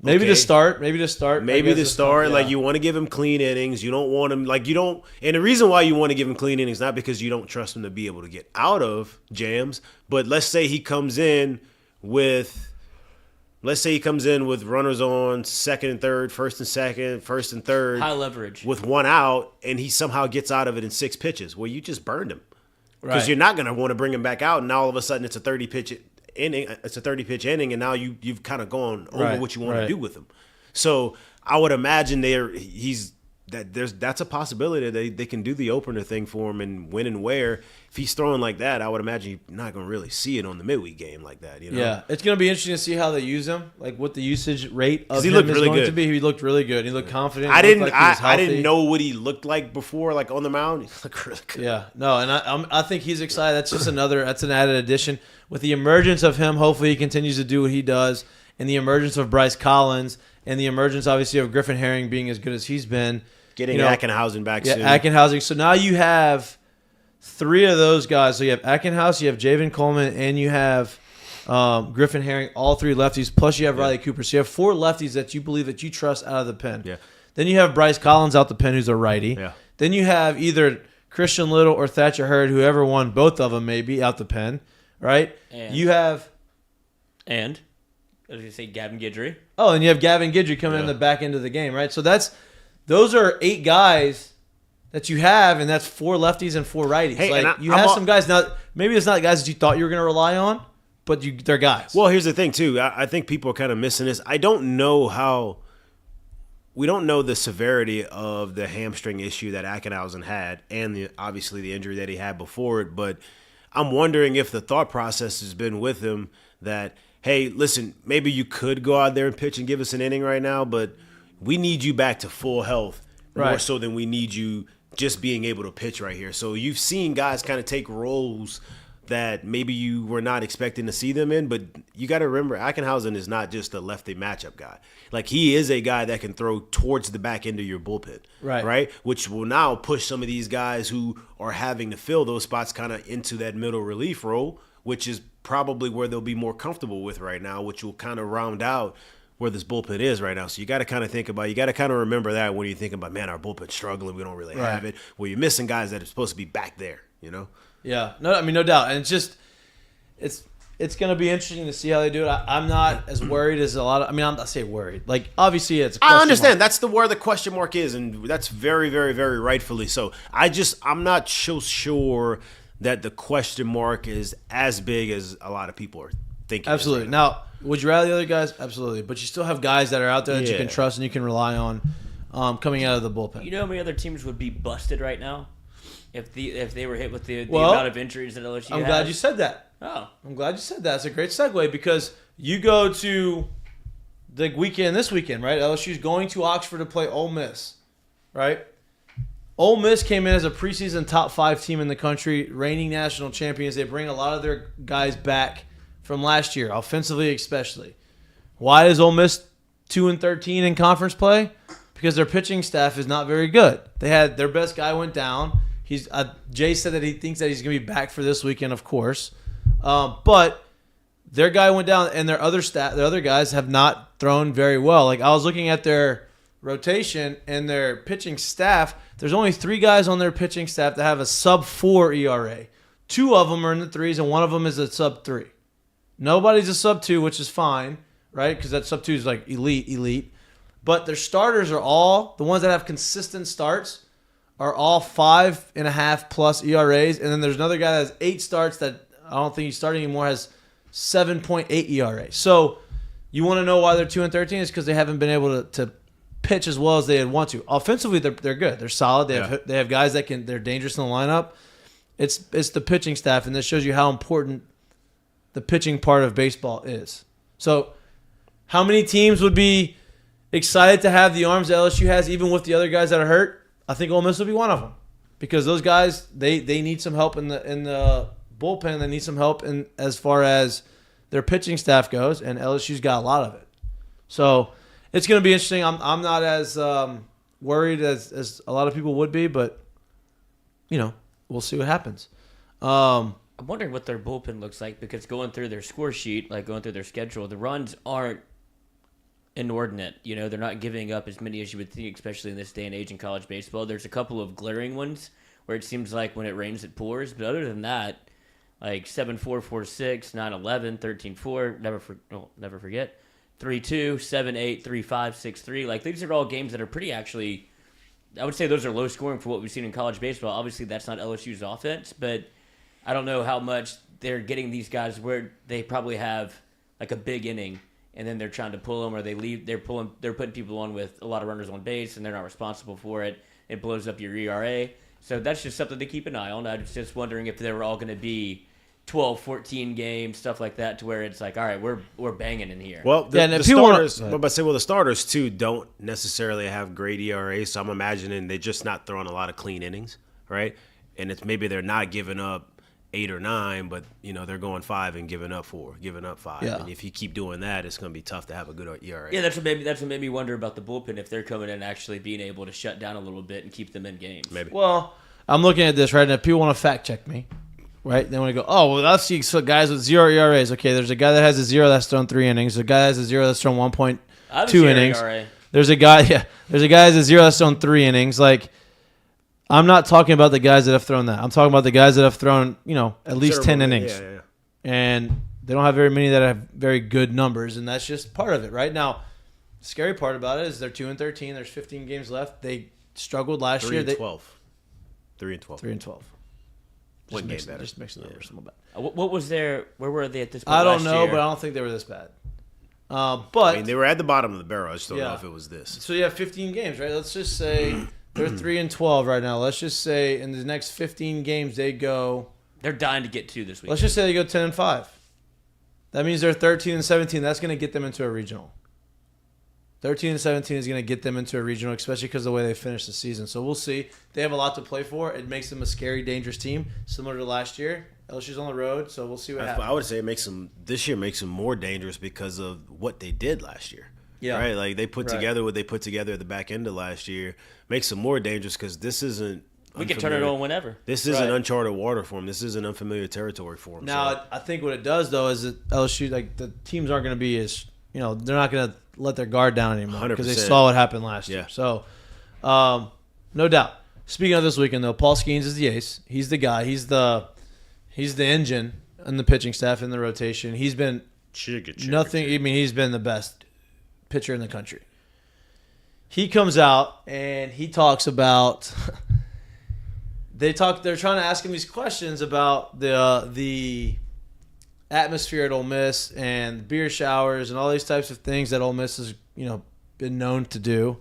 Maybe to start. Like you want to give him clean innings. You don't want him and the reason why you want to give him clean innings not because you don't trust him to be able to get out of jams, but let's say he comes in with runners on second and third, first and second, first and third, high leverage with one out, and he somehow gets out of it in 6 pitches. Well, you just burned him because you're not going to want to bring him back out, and now all of a sudden it's a 30-pitch inning. It's a 30-pitch inning, and now you've kind of gone over what you want to do with him. So I would imagine that's a possibility that they can do the opener thing for him and when and where. If he's throwing like that, I would imagine you're not going to really see it on the midweek game like that. Yeah, it's going to be interesting to see how they use him, like what the usage rate of him is going to be. He looked really good. He looked confident. I didn't know what he looked like before, like on the mound. He looked really good. Yeah, no, and I think he's excited. That's just that's an added addition. With the emergence of him, hopefully he continues to do what he does, and the emergence of Bryce Collins, and the emergence, obviously, of Griffin Herring being as good as he's been. Getting Ackenhausen back soon. Yeah, Ackenhausen. So now you have 3 of those guys. So you have Ackenhausen, you have Javen Coleman, and you have Griffin Herring, all 3 lefties, plus you have Riley Cooper. So you have 4 lefties that you believe that you trust out of the pen. Yeah. Then you have Bryce Collins out the pen, who's a righty. Yeah. Then you have either Christian Little or Thatcher Hurd, whoever won, both of them maybe out the pen, right? And I was going to say Gavin Guidry. Oh, and you have Gavin Guidry coming in the back end of the game, right? So those are 8 guys that you have, and that's 4 lefties and 4 righties. Hey, you have some guys now. Maybe it's not guys that you thought you were going to rely on, but they're guys. Well, here's the thing too. I think people are kind of missing this. We don't know the severity of the hamstring issue that Ackenhausen had, and obviously the injury that he had before it. But I'm wondering if the thought process has been with him that, hey, listen, maybe you could go out there and pitch and give us an inning right now, but we need you back to full health more so than we need you just being able to pitch right here. So you've seen guys kind of take roles that maybe you were not expecting to see them in, but you got to remember Ackenhausen is not just a lefty matchup guy. Like, he is a guy that can throw towards the back end of your bullpen, right? Which will now push some of these guys who are having to fill those spots kind of into that middle relief role, which is probably where they'll be more comfortable with right now, which will kind of round out where this bullpen is right now. So you got to kind of remember that when you're thinking about, man, our bullpen's struggling, we don't really have it. Well, you're missing guys that are supposed to be back there, Yeah, no doubt. And it's going to be interesting to see how they do it. I'm not as worried as a lot of – I'm not saying worried. Like, obviously it's a question I understand. mark. That's where the question mark is, and that's very, very, very rightfully so. I'm not so sure that the question mark is as big as a lot of people are thinking. Absolutely. Right now, would you rather the other guys? Absolutely. But you still have guys that are out there that you can trust and you can rely on coming out of the bullpen. You know how many other teams would be busted right now if they were hit with the amount of injuries that LSU I'm glad you said that. Oh. I'm glad you said that. That's a great segue because you go to the weekend this weekend, right? LSU's going to Oxford to play Ole Miss, right? Ole Miss came in as a preseason top 5 team in the country, reigning national champions. They bring a lot of their guys back from last year, offensively especially. Why is Ole Miss 2-13 in conference play? Because their pitching staff is not very good. They had their best guy went down. Jay said that he thinks that he's going to be back for this weekend, of course. But their guy went down, and their other guys have not thrown very well. Like, I was looking at their rotation and their pitching staff, there's only 3 guys on their pitching staff that have a sub-4 ERA. 2 of them are in the 3s, and one of them is a sub-3. Nobody's a sub-2, which is fine, right? Because that sub-2 is like elite. But their starters are all, the ones that have consistent starts, are all 5.5 plus ERAs. And then there's another guy that has 8 starts that I don't think he's starting anymore, has 7.8 ERA. So you want to know why they're 2-13 is because they haven't been able to pitch as well as they had want to. Offensively, they're good. They're solid. They have guys that they're dangerous in the lineup. It's the pitching staff, and this shows you how important the pitching part of baseball is. So how many teams would be excited to have the arms that LSU has, even with the other guys that are hurt? I think Ole Miss will be one of them, because those guys they need some help in the bullpen. They need some help in as far as their pitching staff goes, and LSU's got a lot of it. So it's going to be interesting. I'm not as worried as a lot of people would be, but we'll see what happens. I'm wondering what their bullpen looks like, because going through their score sheet, like going through their schedule, the runs aren't inordinate. They're not giving up as many as you would think, especially in this day and age in college baseball. There's a couple of glaring ones where it seems like when it rains, it pours. But other than that, like 7-4, 4-6, 9-11, 13-4, never forget, 3-2, 7-8, 3-5, 6-3. Like, these are all games that are pretty actually, I would say those are low scoring for what we've seen in college baseball. Obviously, that's not LSU's offense, but I don't know how much they're getting these guys where they probably have like a big inning and then they're trying to pull them, or they're putting people on with a lot of runners on base and they're not responsible for it. It blows up your ERA. So that's just something to keep an eye on. I was just wondering if they were all going to be 12, 14 games, stuff like that, to where it's like, all right, we're banging in here. Well, the starters, the starters too don't necessarily have great ERA, so I'm imagining they're just not throwing a lot of clean innings, right? And it's maybe they're not giving up 8 or 9, but they're going 5 and giving up 4, giving up 5. Yeah. And if you keep doing that, it's going to be tough to have a good ERA. Yeah, that's what made me wonder about the bullpen, if they're coming in actually being able to shut down a little bit and keep them in games. Maybe. Well, I'm looking at this right now. People want to fact check me, right? They want to go, oh, well, I'll see guys with 0 ERAs. Okay, there's a guy that has a 0 that's thrown 3 innings. There's a guy that has a 0 that's thrown 1.2 innings. ERA. There's a guy that has a 0 that's thrown 3 innings. Like, I'm not talking about the guys that have thrown that. I'm talking about the guys that have thrown, at least 10 innings. Yeah. And they don't have very many that have very good numbers, and that's just part of it. Right now, the scary part about it is they're 2-13. There's 15 games left. They struggled last year. 3-12. 3-12. 3-12. One game better. Just mixing the numbers a little bit. What was where were they at this point? I don't know, but I don't think they were this bad. But they were at the bottom of the barrel. I just don't know if it was this. So you have 15 games, right? Let's just say they're 3-12 right now. Let's just say in the next 15 games they go. They're dying to get 2 this week. Let's just say they go 10-5. That means they're 13-17. That's going to get them into a regional. 13-17 is going to get them into a regional, especially because of the way they finished the season. So we'll see. They have a lot to play for. It makes them a scary, dangerous team, similar to last year. LSU's on the road, so we'll see what happens. I would say this year makes them more dangerous because of what they did last year. Yeah. Right? Like, they put together what they put together at the back end of last year. Makes them more dangerous because this isn't We can turn it on whenever. This isn't uncharted water for them. This isn't unfamiliar territory for them. Now, I think what it does, though, is that LSU, like, the teams aren't going to be as, they're not going to let their guard down anymore because they saw what happened last year. So, no doubt. Speaking of this weekend, though, Paul Skenes is the ace. He's the guy. He's the engine in the pitching staff in the rotation. He's been nothing. I mean, he's been the best pitcher in the country. He comes out and he talks about. They're trying to ask him these questions about the atmosphere at Ole Miss and beer showers and all these types of things that Ole Miss has, been known to do.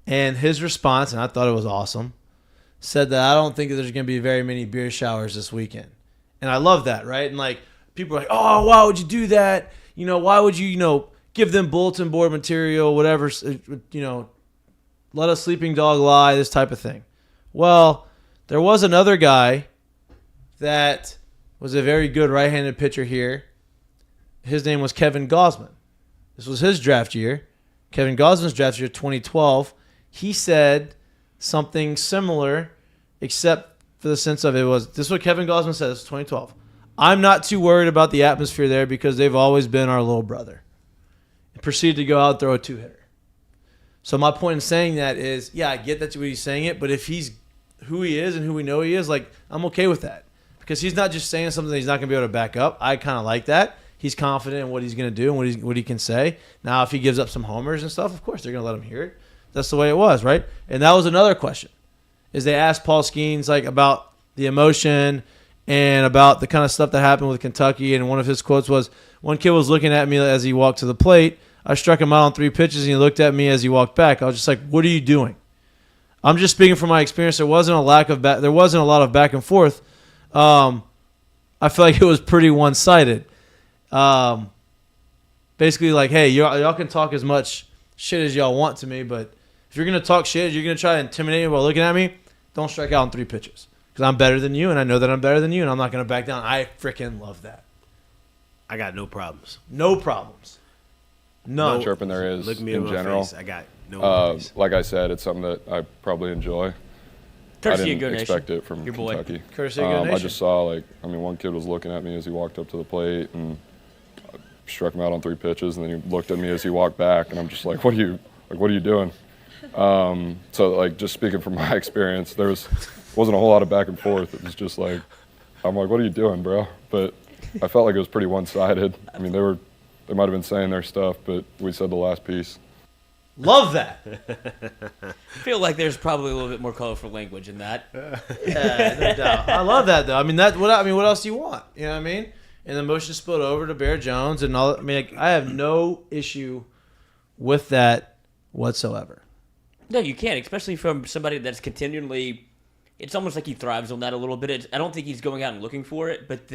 And his response, and I thought it was awesome, said that I don't think that there's going to be very many beer showers this weekend. And I love that, right? And like people are like, "Oh, why would you do that? Why would you, give them bulletin board material, whatever, let a sleeping dog lie, this type of thing." Well, there was another guy that was a very good right-handed pitcher here. His name was Kevin Gausman. This was his draft year. Kevin Gausman's draft year, 2012. He said something similar, except for the sense of this is what Kevin Gausman said. This is 2012. "I'm not too worried about the atmosphere there because they've always been our little brother." And proceeded to go out and throw a 2-hitter. So my point in saying that is, yeah, I get that's what he's saying it, but if he's who he is and who we know he is, like, I'm okay with that. Because he's not just saying something that he's not going to be able to back up. I kind of like that. He's confident in what he's going to do and what he can say. Now, if he gives up some homers and stuff, of course, they're going to let him hear it. That's the way it was, right? And that was another question, is they asked Paul Skenes, like, about the emotion and about the kind of stuff that happened with Kentucky. And one of his quotes was, one kid was looking at me as he walked to the plate. I struck him out on 3 pitches, and he looked at me as he walked back. I was just like, what are you doing? I'm just speaking from my experience. There wasn't a lot of back and forth. I feel like it was pretty one-sided. Basically, like, hey, y'all can talk as much shit as y'all want to me, but if you're going to talk shit, you're going to try to intimidate me while looking at me, don't strike out on 3 pitches. Because I'm better than you, and I know that I'm better than you, and I'm not going to back down. I freaking love that. I got no problems. No problems. None. No chirping there is Look me in my general. face. I got no worries. Like I said, it's something that I probably enjoy. Courtesy I of Go didn't Nation. expect it from Your boy. Kentucky. Courtesy of Go Nation. I just saw, one kid was looking at me as he walked up to the plate, and I struck him out on 3 pitches, and then he looked at me as he walked back, and I'm just like, what are you doing? So, just speaking from my experience, wasn't a whole lot of back and forth. It was just like, I'm like, what are you doing, bro? But I felt like it was pretty one-sided. I mean, they might have been saying their stuff, but we said the last piece. Love that. I feel like there's probably a little bit more colorful language in that. Yeah, no doubt. I love that, though. I mean, what else do you want? You know what I mean? And the motion spilled over to Bear Jones and all. I mean, I have no issue with that whatsoever. No, you can't, especially from somebody that's continually. It's almost like he thrives on that a little bit. I don't think he's going out and looking for it, but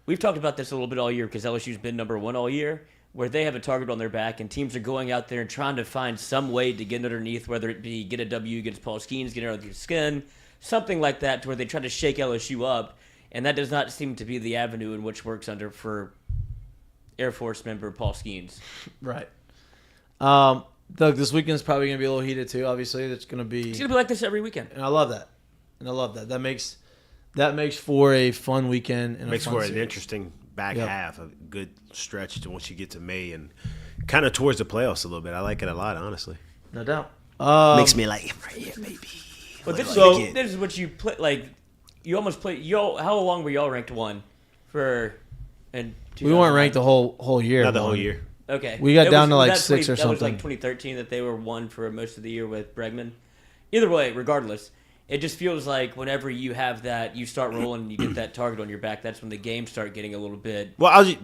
we've talked about this a little bit all year because LSU's been number 1 all year, where they have a target on their back and teams are going out there and trying to find some way to get underneath, whether it be get a W against Paul Skenes, get under your skin, something like that, to where they try to shake LSU up, and that does not seem to be the avenue in which works for Air Force member Paul Skenes. Right. Doug, this weekend's probably going to be a little heated too. Obviously, it's going to be like this every weekend, and I love that. That makes for a fun weekend and Makes a fun for an series. interesting back half, a good stretch to once you get to May and kind of towards the playoffs a little bit. I like it a lot, honestly. No doubt. Makes me like, yeah, maybe. But this is what you play. Like, you almost play. How long were y'all ranked 1 for? And We weren't ranked the whole year. Not the whole year. Okay. We got down to like 6 or that something. was like 2013 that they were 1 for most of the year with Bregman. Either way, regardless, it just feels like whenever you have that, you start rolling and you get that target on your back, that's when the games start getting a little bit. Well, you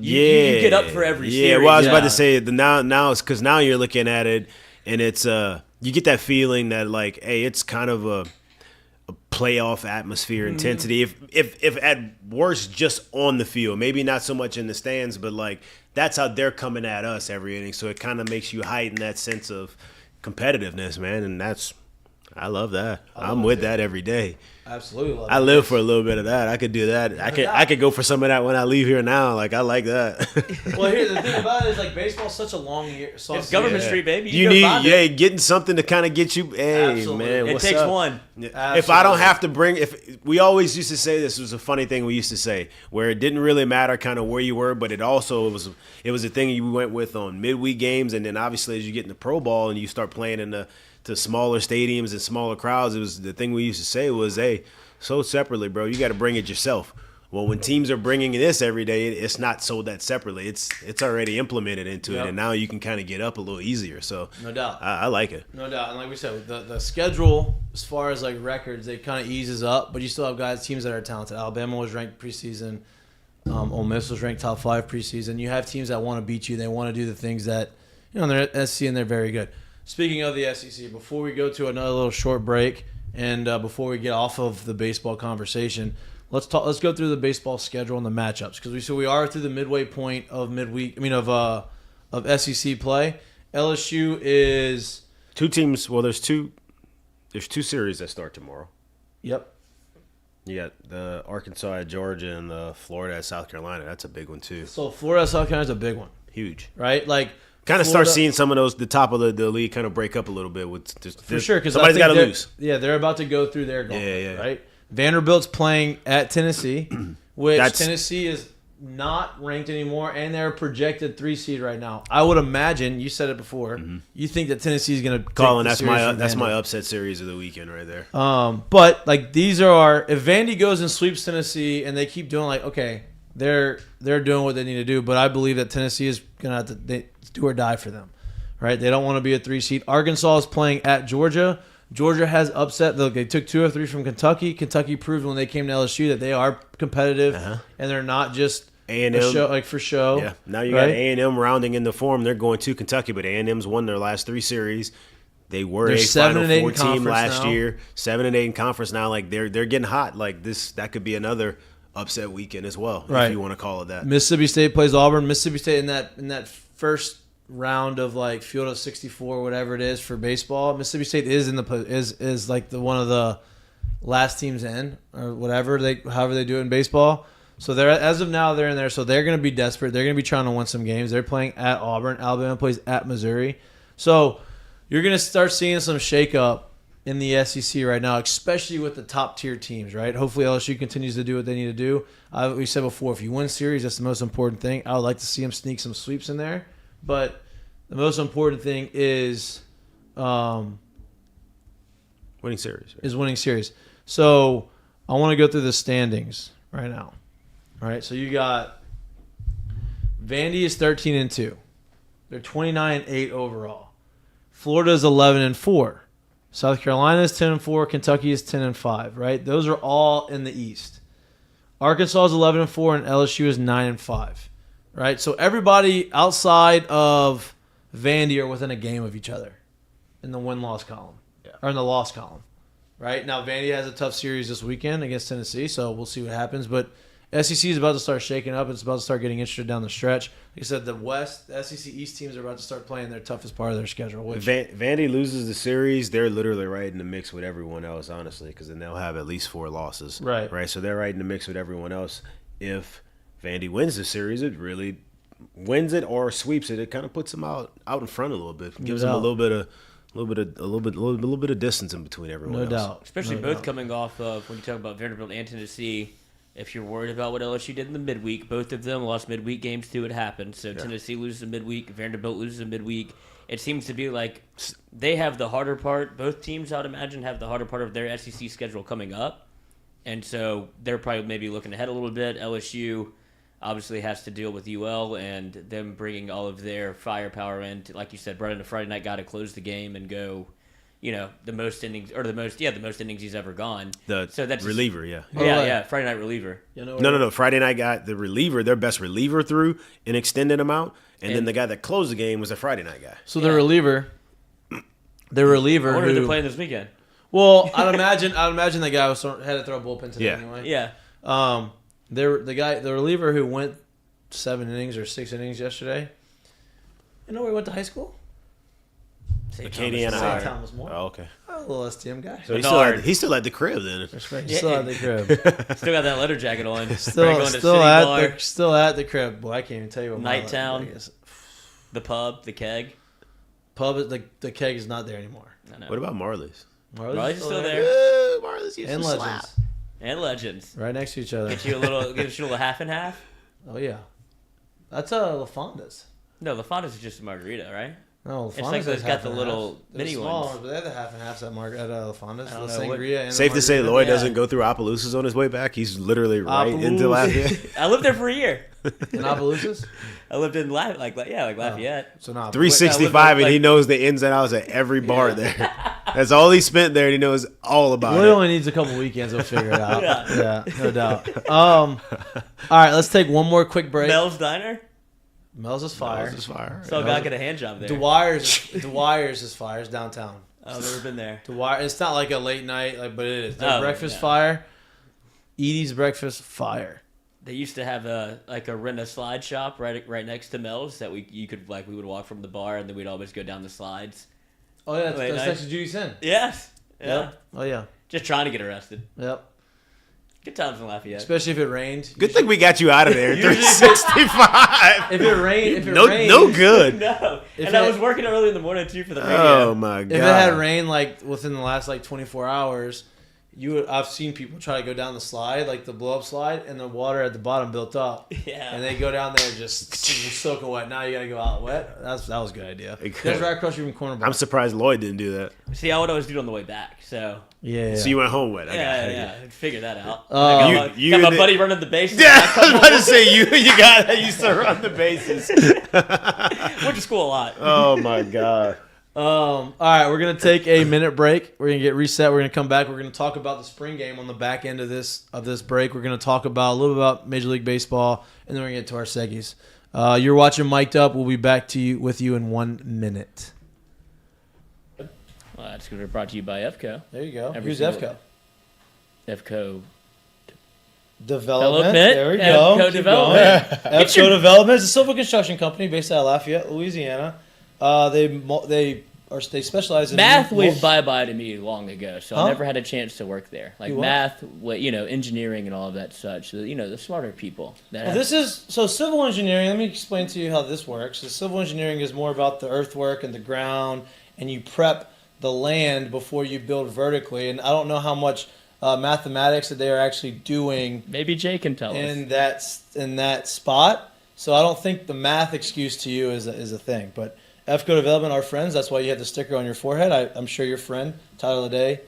get up for every series. Yeah, well, I was about to say now it's because now you're looking at it and it's you get that feeling that like, hey, it's kind of a playoff atmosphere, intensity. If at worst just on the field, maybe not so much in the stands, but like that's how they're coming at us every inning. So it kind of makes you heighten that sense of competitiveness, man, and I love that. I'm with that every day. Absolutely love I live for a little bit of that. I could do that. I could go for some of that when I leave here now. Like I like that. Well, here's the thing about it is like baseball's such a long year. It's government street, baby. You need getting something to kind of get you. Hey, Absolutely. man, It what's takes up? one. If I don't have to bring, if we always used to say this was a funny thing we used to say where it didn't really matter kind of where you were, but it was a thing you went with on midweek games, and then obviously as you get in the pro ball and you start playing in to smaller stadiums and smaller crowds, it was the thing we used to say was, hey, so separately, bro, you got to bring it yourself. Well, when teams are bringing this every day, it's not sold that separately. It's already implemented into it, and now you can kind of get up a little easier. So No doubt. I like it. No doubt. And like we said, the schedule, as far as like records, it kind of eases up, but you still have teams that are talented. Alabama was ranked preseason. Ole Miss was ranked top 5 preseason. You have teams that want to beat you. They want to do the things that, they're SEC and they're very good. Speaking of the SEC, before we go to another little short break and before we get off of the baseball conversation, let's go through the baseball schedule and the matchups because we are through the midway point of of SEC play. LSU is 2 teams. Well, there's two series that start tomorrow. Yep. You got the Arkansas at Georgia and the Florida at South Carolina. That's a big one too. So Florida, South Carolina is a big one, Huge. right? Like Kind of Florida- start seeing some of those, the top of the league kind of break up a little bit with just for sure because somebody's got to lose. Yeah, they're about to go through their gauntlet, Yeah. right? Vanderbilt's playing at Tennessee, which That's- Tennessee is not ranked anymore, and they're a projected 3 seed right now. I would imagine, you said it before, you think that Tennessee is going to Colin, that's my upset series of the weekend right there. But like these are if Vandy goes and sweeps Tennessee and they keep doing like okay, they're doing what they need to do, but I believe that Tennessee is going to have to do or die for them. Right? They don't want to be a 3 seed. Arkansas is playing at Georgia. Georgia has upset. They took 2 or 3 from Kentucky. Kentucky proved when they came to LSU that they are competitive and they're not just A&M for show. Yeah. Now you got A&M rounding in the form. They're going to Kentucky, but A&M's won their last 3 series. They were a Final Four team last year. 7-8 in conference now. Like they're getting hot. Like that could be another upset weekend as well, if you want to call it that. Mississippi State plays Auburn. Mississippi State in that first round of like field of 64, whatever it is for baseball. Mississippi State is is like one of the last teams in or whatever however they do it in baseball. So they're as of now they're in there. So they're going to be desperate. They're going to be trying to win some games. They're playing at Auburn. Alabama plays at Missouri. So you're going to start seeing some shakeup in the SEC right now, especially with the top tier teams. Right? Hopefully LSU continues to do what they need to do. We said before, if you win series, that's the most important thing. I would like to see them sneak some sweeps in there. But the most important thing is winning series. Is winning series. So I want to go through the standings right now. All right. So you got Vandy is 13-2. They're 29-8 overall. Florida is 11-4. South Carolina is 10-4. Kentucky is 10-5. Right. Those are all in the East. Arkansas is 11-4 and LSU is 9-5. Right. So everybody outside of Vandy are within a game of each other in the win-loss column or in the loss column, right? Now, Vandy has a tough series this weekend against Tennessee, so we'll see what happens. But SEC is about to start shaking up. It's about to start getting interested down the stretch. Like I said, the SEC East teams are about to start playing their toughest part of their schedule. If Vandy loses the series, they're literally right in the mix with everyone else, honestly, because then they'll have at least 4 losses. Right. So they're right in the mix with everyone else. If Vandy wins the series, it really wins it or sweeps it, it kind of puts them out in front a little bit. Gives them a little bit of distance in between everyone else. No doubt. Especially both coming off of when you talk about Vanderbilt and Tennessee. If you're worried about what LSU did in the midweek, both of them lost midweek games too. It happened. So Tennessee loses a midweek, Vanderbilt loses a midweek. It seems to be like they have the harder part. Both teams, I would imagine, have the harder part of their SEC schedule coming up, and so they're probably maybe looking ahead a little bit. LSU obviously has to deal with UL and them bringing all of their firepower in, to, like you said, brought in a Friday night guy to close the game and go, the most innings he's ever gone. That's reliever, Friday night reliever. No, Friday night guy, the reliever, their best reliever threw an extended amount, and then the guy that closed the game was a Friday night guy. So the reliever. I wonder who they're playing this weekend. Well, I'd imagine the guy had to throw a bullpen today anyway. Yeah. The reliever who went 7 innings or 6 innings yesterday. You know where he went to high school? St. Thomas More. Oh, okay. A little STM guy. So he's still at the crib then. He's still at the crib. Still got that leather jacket on. Still at the crib. Boy, I can't even tell you what Night Town is. The pub, the keg. The keg is not there anymore. What about Marley's? Marley's still there. Marley's used and to Legends. slap. And Legends. Right next to each other. Get you a little half and half. Oh yeah, that's LaFonda's. No, LaFonda's is just a margarita, right? No, LaFonda's it's got the little mini ones. But they have the half and halves at LaFonda's. The sangria and safe to say, Lloyd doesn't go through Opelousas on his way back. He's literally right into Lafayette. I lived there for a year. In Opelousas? I lived in Lafayette. So not 365, and he knows the ins and outs of every bar there. That's all he spent there, and he knows all about it. He only needs a couple weekends. He'll figure it out. Yeah, no doubt. All right, let's take one more quick break. Mel's Diner? Mel's is fire. So I got to get a hand job there. Dwyer's is fire. It's downtown. I've never been there. Dwyer. It's not like a late night, but it is. Their breakfast fire. Edie's breakfast fire. They used to have a rent a slide shop right next to Mel's that we would walk from the bar and then we'd always go down the slides. Oh yeah, that's next to Judy Sin. Yes. Yeah. Yep. Oh yeah. Just trying to get arrested. Yep. Good times in Lafayette. Especially if it rained. Good thing we got you out of there. 365. If it rained, no good. No. I was working early in the morning too for the radio. Oh my god. If it had rained within the last 24 hours, I've seen people try to go down the slide, like the blow up slide, and the water at the bottom built up. Yeah. And they go down there just soaking wet. Now you got to go out wet. That was a good idea. There's right across your corner. I'm surprised Lloyd didn't do that. See, I would always do it on the way back. So Yeah. So you went home wet. yeah, figure that out. You got my and buddy running the bases. Yeah, I was about to say you got that used to run the bases. Went to school a lot. Oh my god. All right, we're gonna take a minute break. We're gonna get reset. We're gonna come back. We're gonna talk about the spring game on the back end of this break. We're gonna talk about a little bit about Major League Baseball, and then we're gonna get to our seggies. You're watching Miked Up. We'll be back with you in 1 minute. Well, that's going to be brought to you by Evco. There you go. Every Who's single- Evco? Evco. Development. There we go. Evco Keep Development. going. Evco Development is a civil construction company based out of Lafayette, Louisiana. They specialize in Math went bye-bye to me long ago, so Huh? I never had a chance to work there. Like You what? math, engineering and all of that such. So, the smarter people. That Well, civil engineering. Let me explain to you how this works. The civil engineering is more about the earthwork and the ground, and you prep the land before you build vertically. And I don't know how much mathematics that they are actually doing maybe Jay can tell us. in that spot. So I don't think the math excuse to you is a thing. But Evco Development, our friends. That's why you have the sticker on your forehead. I'm sure your friend Tyler Day.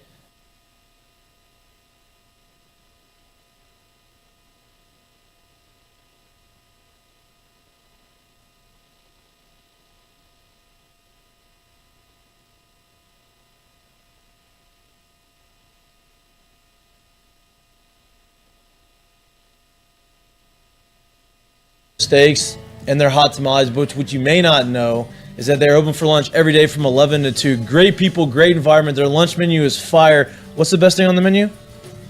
Steaks and their hot tamales, but what you may not know is that they're open for lunch every day from 11 to 2. Great people, great environment. Their lunch menu is fire. What's the best thing on the menu?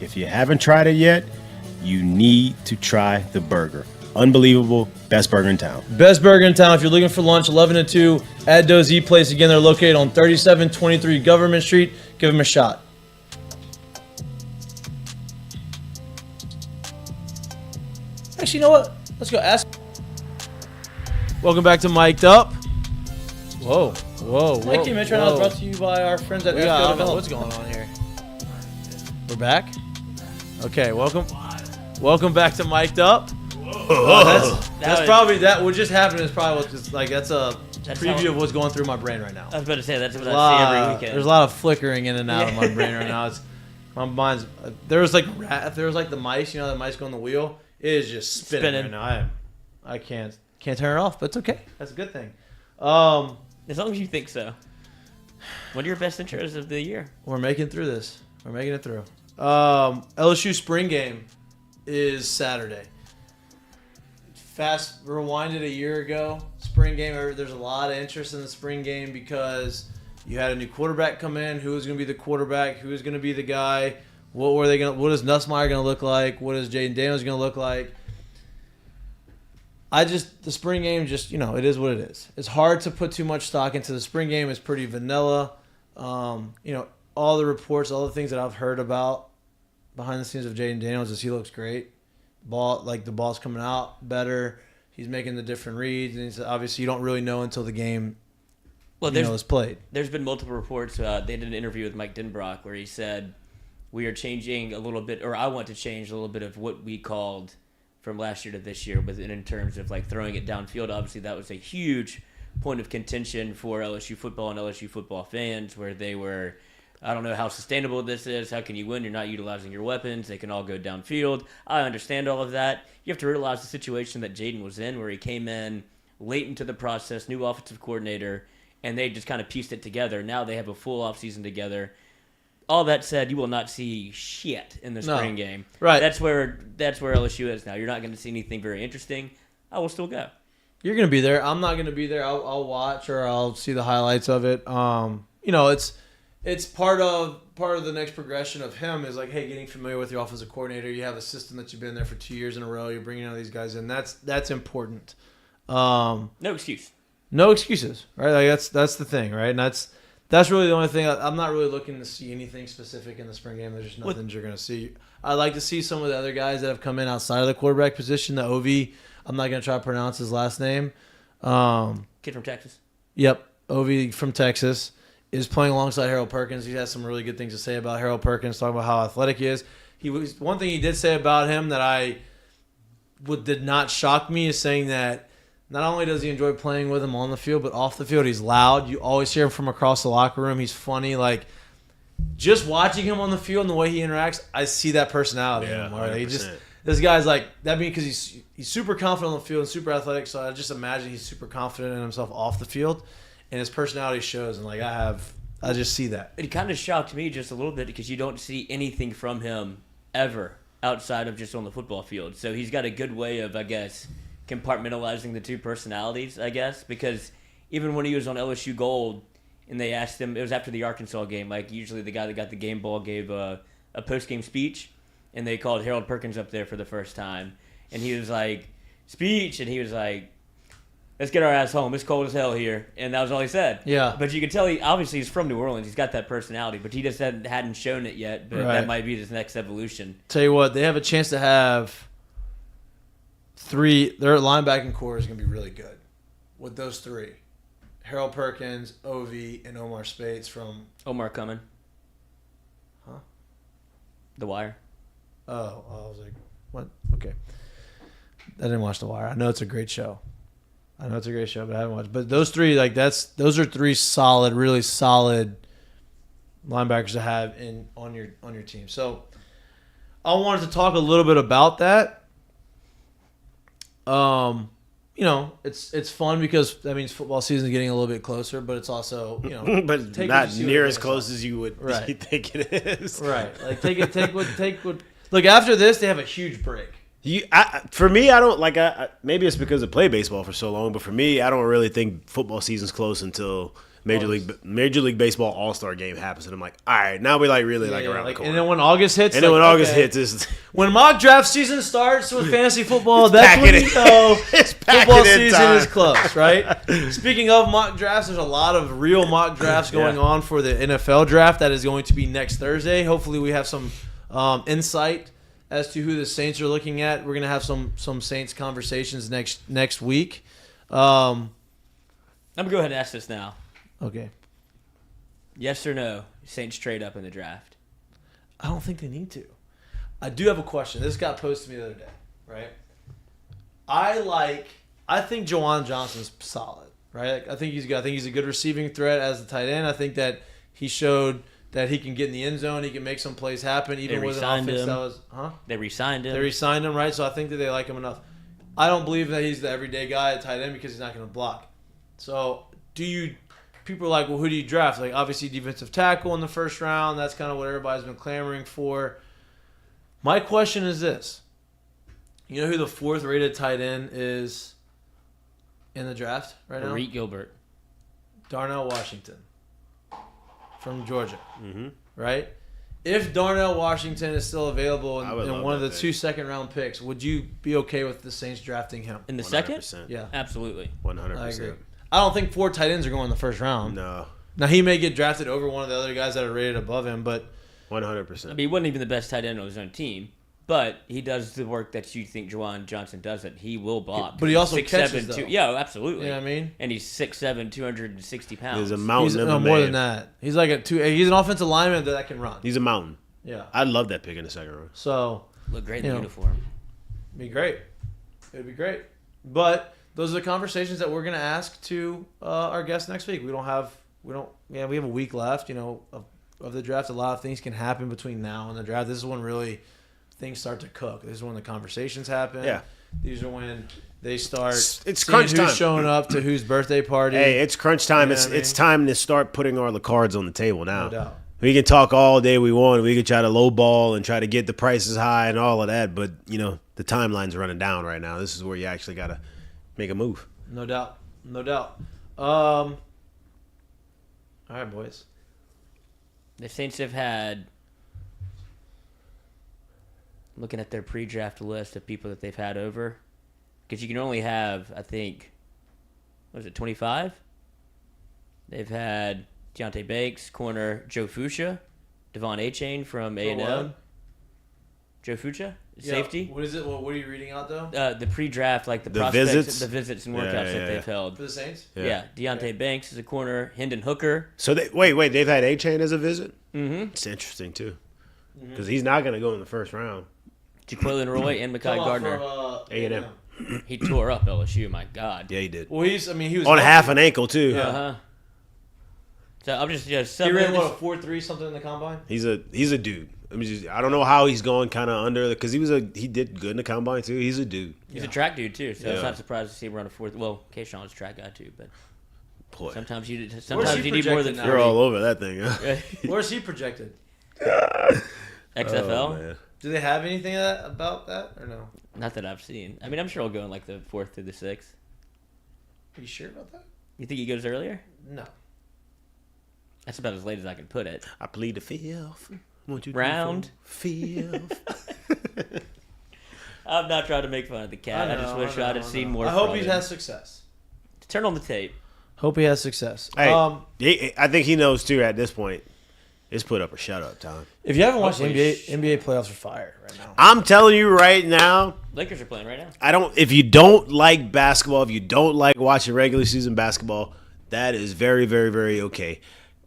If you haven't tried it yet, you need to try the burger. Unbelievable. Best burger in town. Best burger in town. If you're looking for lunch, 11 to 2 at Dozy Place. Again, they're located on 3723 Government Street. Give them a shot. Actually, you know what? Let's go ask. Welcome back to Mic'd Up. Whoa. Mikey Mitch right now is brought to you by our friends at Evco Development. What's going on here? We're back? Okay, welcome back to Mic'd Up. That's probably that. What just happened is probably what's just like that's a preview of what's going through my brain right now. I was about to say that's what I see every weekend. There's a lot of flickering in and out of my brain right now. My mind's there was like the mice, the mice go on the wheel. It is just spinning right now. I can't turn it off, but it's okay. That's a good thing. As long as you think so. What are your best intros of the year? We're making it through this. We're making it through. LSU spring game is Saturday. Fast rewinded a year ago. Spring game. There's a lot of interest in the spring game because you had a new quarterback come in. Who was going to be the quarterback? Who was going to be the guy? What is Nussmeier going to look like? What is Jaden Daniels going to look like? The spring game it is what it is. It's hard to put too much stock into the spring game. It's pretty vanilla. All the reports, all the things that I've heard about behind the scenes of Jaden Daniels is he looks great. The ball's coming out better. He's making the different reads, and obviously you don't really know until the game is played. There's been multiple reports. They did an interview with Mike Denbrock where he said, we are changing a little bit, or I want to change a little bit of what we called from last year to this year, in terms of throwing it downfield. Obviously, that was a huge point of contention for LSU football and LSU football fans, where they were, I don't know how sustainable this is. How can you win? You're not utilizing your weapons. They can all go downfield. I understand all of that. You have to realize the situation that Jaden was in, where he came in late into the process, new offensive coordinator, and they just kind of pieced it together. Now they have a full offseason together. All that said, you will not see shit in the spring game. Right. That's where LSU is now. You're not going to see anything very interesting. I will still go. You're going to be there. I'm not going to be there. I'll watch or I'll see the highlights of it. It's part of the next progression of him is getting familiar with your offensive coordinator. You have a system that you've been there for 2 years in a row. You're bringing all these guys in. That's important. No excuse. No excuses, right? That's the thing, right? And that's really the only thing. I'm not really looking to see anything specific in the spring game. There's just nothing you're going to see. I'd like to see some of the other guys that have come in outside of the quarterback position. The OV, I'm not going to try to pronounce his last name. Kid from Texas. Yep, OV from Texas. is playing alongside Harold Perkins. He has some really good things to say about Harold Perkins, talking about how athletic he is. One thing he did say about him that did not shock me is saying that not only does he enjoy playing with him on the field, but off the field he's loud. You always hear him from across the locker room. He's funny. Like, just watching him on the field and the way he interacts, I see that personality in him. Right? This guy's like that because he's super confident on the field and super athletic. So I just imagine he's super confident in himself off the field, and his personality shows. And like I just see that. It kind of shocked me just a little bit because you don't see anything from him ever outside of just on the football field. So he's got a good way of, I guess, compartmentalizing the two personalities, I guess, because even when he was on LSU Gold and they asked him, it was after the Arkansas game, like usually the guy that got the game ball gave a post-game speech, and they called Harold Perkins up there for the first time, and he was like, speech, and he was like, let's get our ass home. It's cold as hell here. And that was all he said. Yeah. But you could tell obviously he's from New Orleans. He's got that personality, but he just hadn't shown it yet. But that might be his next evolution. Tell you what, they have a chance to have their linebacking core is going to be really good with those three. Harold Perkins, Ovi, and Omar Spates from... Omar Cumming. Huh? The Wire. Oh, I was like, what? Okay. I didn't watch The Wire. I know it's a great show. But I haven't watched. But those three, those are three solid, really solid linebackers to have on your team. So I wanted to talk a little bit about that. It's fun because that means football season is getting a little bit closer, but it's also but not near as close as you would think it is. Right. Like take what. Look, after this, they have a huge break. For me, I don't like. Maybe it's because I play baseball for so long, but for me, I don't really think football season's close until Major League Baseball All-Star Game happens, and I'm like, all right, now we around the corner. And then when August hits, is when mock draft season starts with fantasy football. That's when you know football season is close, right? Speaking of mock drafts, there's a lot of real mock drafts going on for the NFL draft that is going to be next Thursday. Hopefully, we have some insight as to who the Saints are looking at. We're going to have some Saints conversations next week. I'm going to go ahead and ask this now. Okay. Yes or no, Saints trade up in the draft? I don't think they need to. I do have a question. This got posed to me the other day, right? I think Juwan Johnson's solid, right? I think he's good. I think he's a good receiving threat as a tight end. I think that he showed that he can get in the end zone. He can make some plays happen, even with an offense that was... Huh? They re-signed him. They re-signed him, right? So I think that they like him enough. I don't believe that he's the everyday guy at tight end because he's not going to block. So people are like, well, who do you draft? Like, obviously, defensive tackle in the first round. That's kind of what everybody's been clamoring for. My question is this. You know who the 4th rated tight end is in the draft right now? Reed Gilbert. Darnell Washington from Georgia, right? If Darnell Washington is still available in one of the 2 second-round picks, would you be okay with the Saints drafting him? In the second? Yeah. Absolutely. 100%. I agree. I don't think 4 tight ends are going in the first round. No. Now, he may get drafted over one of the other guys that are rated above him, but... 100%. I mean, he wasn't even the best tight end on his own team, but he does the work that you think Juwan Johnson doesn't. He will block. But he also catches, though. Yeah, absolutely. You know what I mean? And he's 6'7", 260 pounds. He's a mountain of a man. More than that. He's like he's an offensive lineman that can run. He's a mountain. Yeah. I'd love that pick in the second round. So... Look great in the uniform. It'd be great. It'd be great. But... those are the conversations that we're going to ask to our guests next week. We have a week left, of the draft. A lot of things can happen between now and the draft. This is when really things start to cook. This is when the conversations happen. Yeah. These are when they start it's crunch time. Who's showing up to whose birthday party. Hey, it's crunch time. It's time to start putting all the cards on the table now. No doubt. We can talk all day we want. We can try to lowball and try to get the prices high and all of that, but, the timeline's running down right now. This is where you actually got to make a move. No doubt. All right, boys. The Saints have had, looking at their pre-draft list of people that they've had over, because you can only have, I think, 25? They've had Deontay Banks, corner Joe Fuchsia, Devon Achane from A&M. Joe Fucha, Yeah, safety. What is it? What are you reading out though? The pre-draft, like the visits? prospects, the visits and workouts that they've For held. the Saints? Yeah, Deontay Banks is a corner. Hendon Hooker. So wait, they've had A-Chain as a visit? Mm-hmm. It's interesting too, because he's not going to go in the first round. Jaquelin Roy and Mekhi Gardner. A&M. He tore up LSU. My God. Yeah, he did. Well, he was on half an ankle too. Yeah. Uh-huh. So I'm just He ran a 4.3 something in the combine. He's a dude. I don't know how he's going kind of under because he did good in the combine too. He's a dude. He's a track dude too, so it's not surprised to see him run a fourth. Well, Kayshawn was a track guy too, but Boy. sometimes you Where's need he more than projected now? You're all over that thing. Huh? Where's he projected? XFL. Oh, man. Do they have anything about that or no? Not that I've seen. I mean, I'm sure he'll go in like the 4th through the 6th. Are you sure about that? You think he goes earlier? No. That's about as late as I can put it. I plead the fifth. 1, 2, 3, Round. 4, fifth. I'm not trying to make fun of the cat. I just wish I'd have seen more. I hope from he him. has success. Turn on the tape. Hope he has success. Hey, I think he knows too. At this point, it's put up or shut up time. If you haven't watched Hopefully NBA playoffs are fire right now. I'm telling you right now. Lakers are playing right now. If you don't like basketball, if you don't like watching regular season basketball, that is very, very, very okay.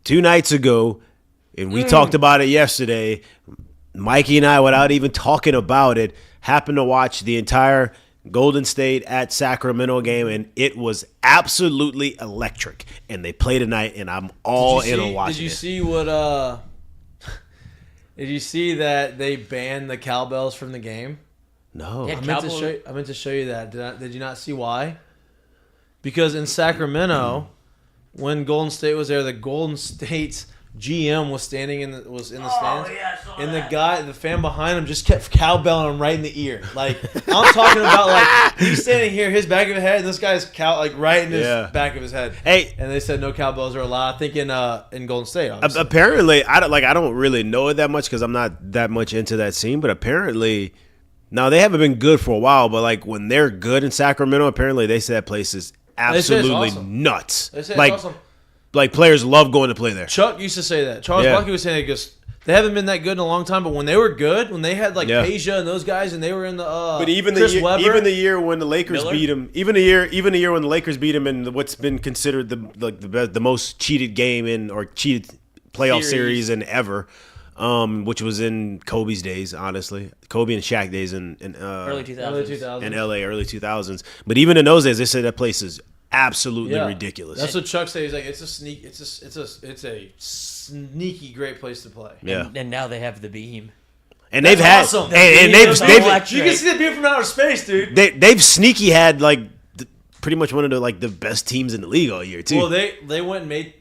2 nights ago, and we talked about it yesterday, Mikey and I, without even talking about it, happened to watch the entire Golden State at Sacramento game, and it was absolutely electric. And they play tonight, and I'm all in on watching it. Did you see what? Did you see that they banned the cowbells from the game? No. Yeah, I meant to show you that. Did you not see why? Because in Sacramento, when Golden State was there, the Golden State's GM was standing in the stands, and the fan behind him just kept cowbelling him right in the ear. Like I'm talking about, like he's standing here, his back of his head, and this guy's right in his back of his head. Hey, and they said no cowbells are allowed. I think in Golden State, obviously. Apparently, I don't really know it that much because I'm not that much into that scene. But apparently, now they haven't been good for a while. But like when they're good in Sacramento, apparently they say that place is absolutely nuts. They say like, it's awesome. Like players love going to play there. Chuck used to say that. Charles Buckley was saying it because they haven't been that good in a long time. But when they were good, when they had Peja and those guys, and they were in the but even Chris the Webber, year when the Lakers beat them, even the year when the Lakers beat them in what's been considered the most cheated game or cheated playoff series in ever, which was in Kobe's days, honestly, Kobe and Shaq days in early 2000s in LA, early 2000s. But even in those days, they said that place is absolutely ridiculous. That's what Chuck said. He's like, it's a sneaky great place to play. Yeah, and now they have the beam. And they've had awesome. and they've you can see the beam from outer space, dude. They've sneaky had pretty much one of the best teams in the league all year too. Well, they went and made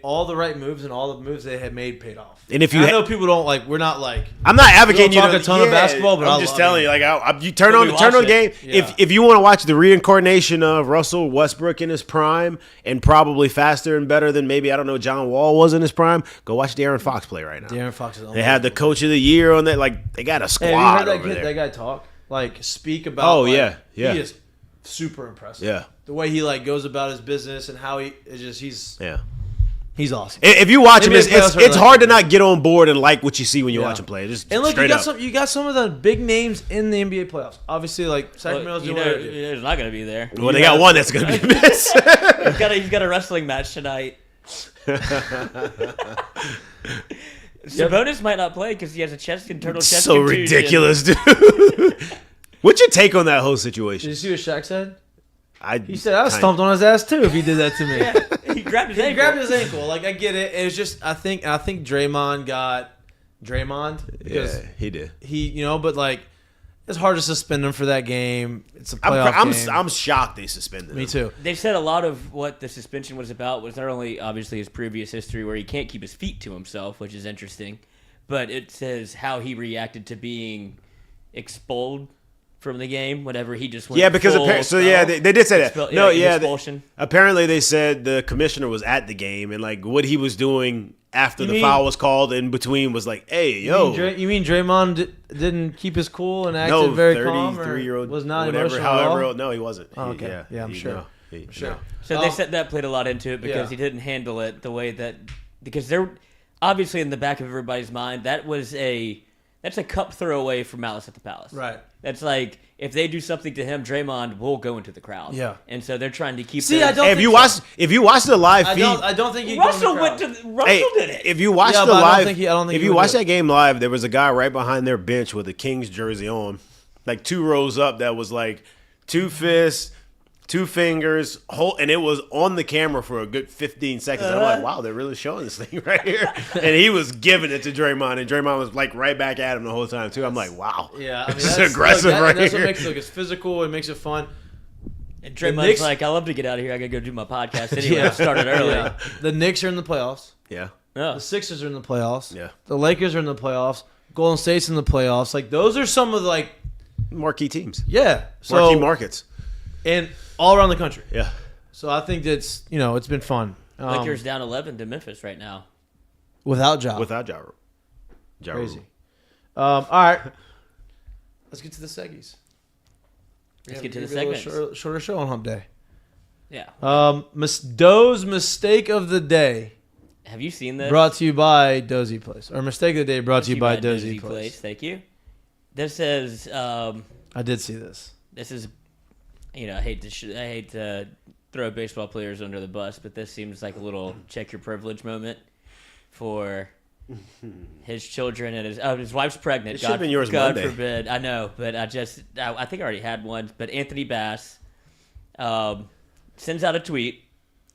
all the right moves, and all the moves they had made paid off. And if you I know people don't like, we're not like, I'm not advocating you talk a ton of basketball, but I'm just telling you, like you turn on the game. Yeah. If you want to watch the reincarnation of Russell Westbrook in his prime and probably faster and better than maybe John Wall was in his prime, go watch De'Aaron Fox play right now. De'Aaron Fox is they had the coach of the year on that. Like they got a squad. Hey, have you heard over there. that guy talk? Like speak about. Oh yeah. He is super impressive. Yeah. The way he goes about his business and how he's awesome. If you watch him, it's hard to not get on board and like what you see when you watch him play. Just and look, straight you got some of the big names in the NBA playoffs. Obviously, like Sacramento's doing what he's not going to be there. Well, they got one that's going to be missed. He's got a wrestling match tonight. Sabonis might not play because he has a internal chest so contusion. Ridiculous, dude. What's your take on that whole situation? Did you see what Shaq said? He said I was stomped on his ass too if he did that to me. Yeah, he grabbed his ankle. He grabbed his ankle. Like I get it. It was just I think Draymond got Draymond because he did. But like it's hard to suspend him for that game. It's a playoff game. I'm shocked they suspended him. Me too. They've said a lot of what the suspension was about was not only obviously his previous history where he can't keep his feet to himself, which is interesting, but it says how he reacted to being expelled from the game whenever he just went because they did say that. Expulsion. Apparently they said the commissioner was at the game and like what he was doing after the foul was called in between was like, hey, yo. You mean Draymond didn't keep his cool and acted very calm? 33-year-old was not whatever, emotional at all? No, he wasn't. Oh, okay. I'm sure. Sure. So they said that played a lot into it because he didn't handle it the way that because they're obviously in the back of everybody's mind that was a That's a cup throw away from Malice at the Palace. Right. That's like if they do something to him, Draymond will go into the crowd. Yeah. And so they're trying to keep. See, their- I don't. Hey, if you watch the live feed, I don't think he Russell went to. Russell hey, did it. if you watch Yeah, the but I live, don't think if he you would watch do it. that game live, there was a guy right behind their bench with a Kings jersey on, like 2 rows up. That was like 2 fists, 2 fingers, and it was on the camera for a good 15 seconds. I'm like, wow, they're really showing this thing right here. And he was giving it to Draymond, and Draymond was like right back at him the whole time too. I'm like, wow, Yeah, I mean, this that's is aggressive right That's here. what makes it look. It's physical. It makes it fun. And The Draymond's Knicks- like, I love to get out of here. I gotta go do my podcast anyway. I started early. Yeah. The Knicks are in the playoffs. Yeah, Oh. The Sixers are in the playoffs. Yeah. The Lakers are in the playoffs. Golden State's in the playoffs. Like those are some of the marquee teams, yeah. So marquee markets. and all around the country. Yeah. So I think that's it's been fun. Lakers down 11 to Memphis right now. without Ja. Without Ja Rule. Crazy. All right. Let's get to the seggies. Let's get to the Maybe a little segments. shorter show on Hump Day. Yeah. Doe's mistake of the day Have you seen this? brought to you by Dozy Place, or mistake of the day brought to you by Dozy Place. Thank you. This says. I did see this. This is, I hate to throw baseball players under the bus, but this seems like a little check your privilege moment for his children and his wife's pregnant. It should have been yours God Monday. forbid. I know, but I think I already had one. But Anthony Bass sends out a tweet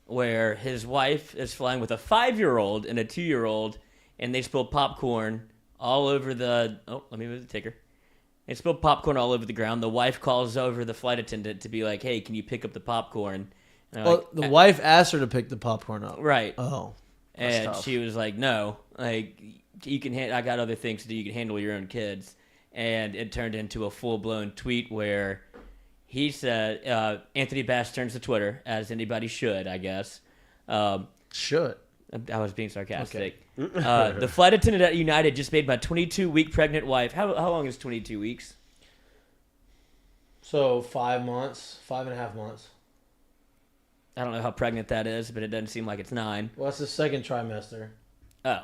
where his wife is flying with a 5-year-old and a 2-year-old, and they spill popcorn all over the. Oh, let me move the ticker. They spilled popcorn all over the ground. The wife calls over the flight attendant to be like, "Hey, can you pick up the popcorn?" And Well, the wife asked her to pick the popcorn up. right, Oh. and tough. she was like, "No, like you can. I got other things to do. You can handle your own kids." And it turned into a full blown tweet where he said, "Anthony Bass turns to Twitter, as anybody should, I guess." Should. I was being sarcastic. The flight attendant at United just made my 22-week pregnant wife. How long is 22 weeks? So 5 months, 5.5 months. I don't know how pregnant that is, but it doesn't seem like it's 9. Well, that's the second trimester. Oh,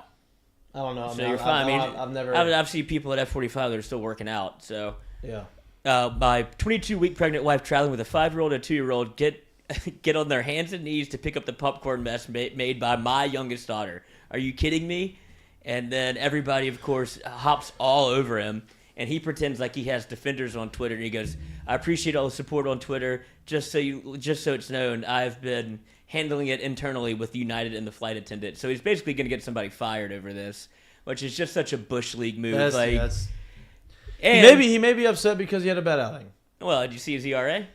I don't know. so you're fine. I've never. I've seen people at F45 that are still working out. So, yeah. my 22-week pregnant wife traveling with a 5-year-old and a 2-year-old get on their hands and knees to pick up the popcorn mess made by my youngest daughter. Are you kidding me? And then everybody, of course, hops all over him, and he pretends like he has defenders on Twitter. And he goes, "I appreciate all the support on Twitter. Just so it's known, I've been handling it internally with United and the flight attendant." So he's basically going to get somebody fired over this, which is just such a Bush League move. And He may be upset because he had a bad outing. well, did you see his ERA?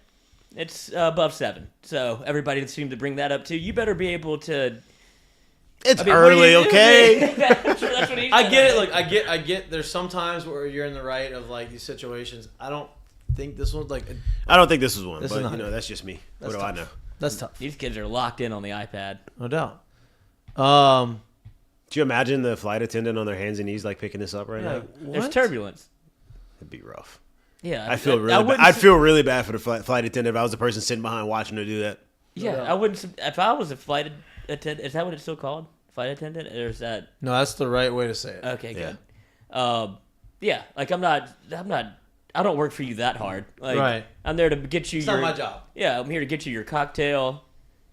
It's above 7. So everybody seemed to bring that up too. You better be able to. It's I mean, what do early, you do? okay? That's what he I said. get it. Look, I get. There's some times where you're in the right of like these situations. I don't think this one's like. I don't think this is one, This is but not it. that's just me. That's what do I tough. know? That's tough. These kids are locked in on the iPad. No doubt. Do you imagine the flight attendant on their hands and knees like picking this up right now? There's turbulence. It'd be rough. Yeah, I feel really. wouldn't I'd s- feel really bad for the flight attendant if I was the person sitting behind watching her do that. Yeah, I wouldn't. If I was a flight attendant, is that what it's still called? Flight attendant, or is that No, that's the right way to say it. okay? Good. Yeah, like I'm not. I don't work for you that hard. Like, Right. I'm there to get you. It's your, not my job. Yeah, I'm here to get you your cocktail,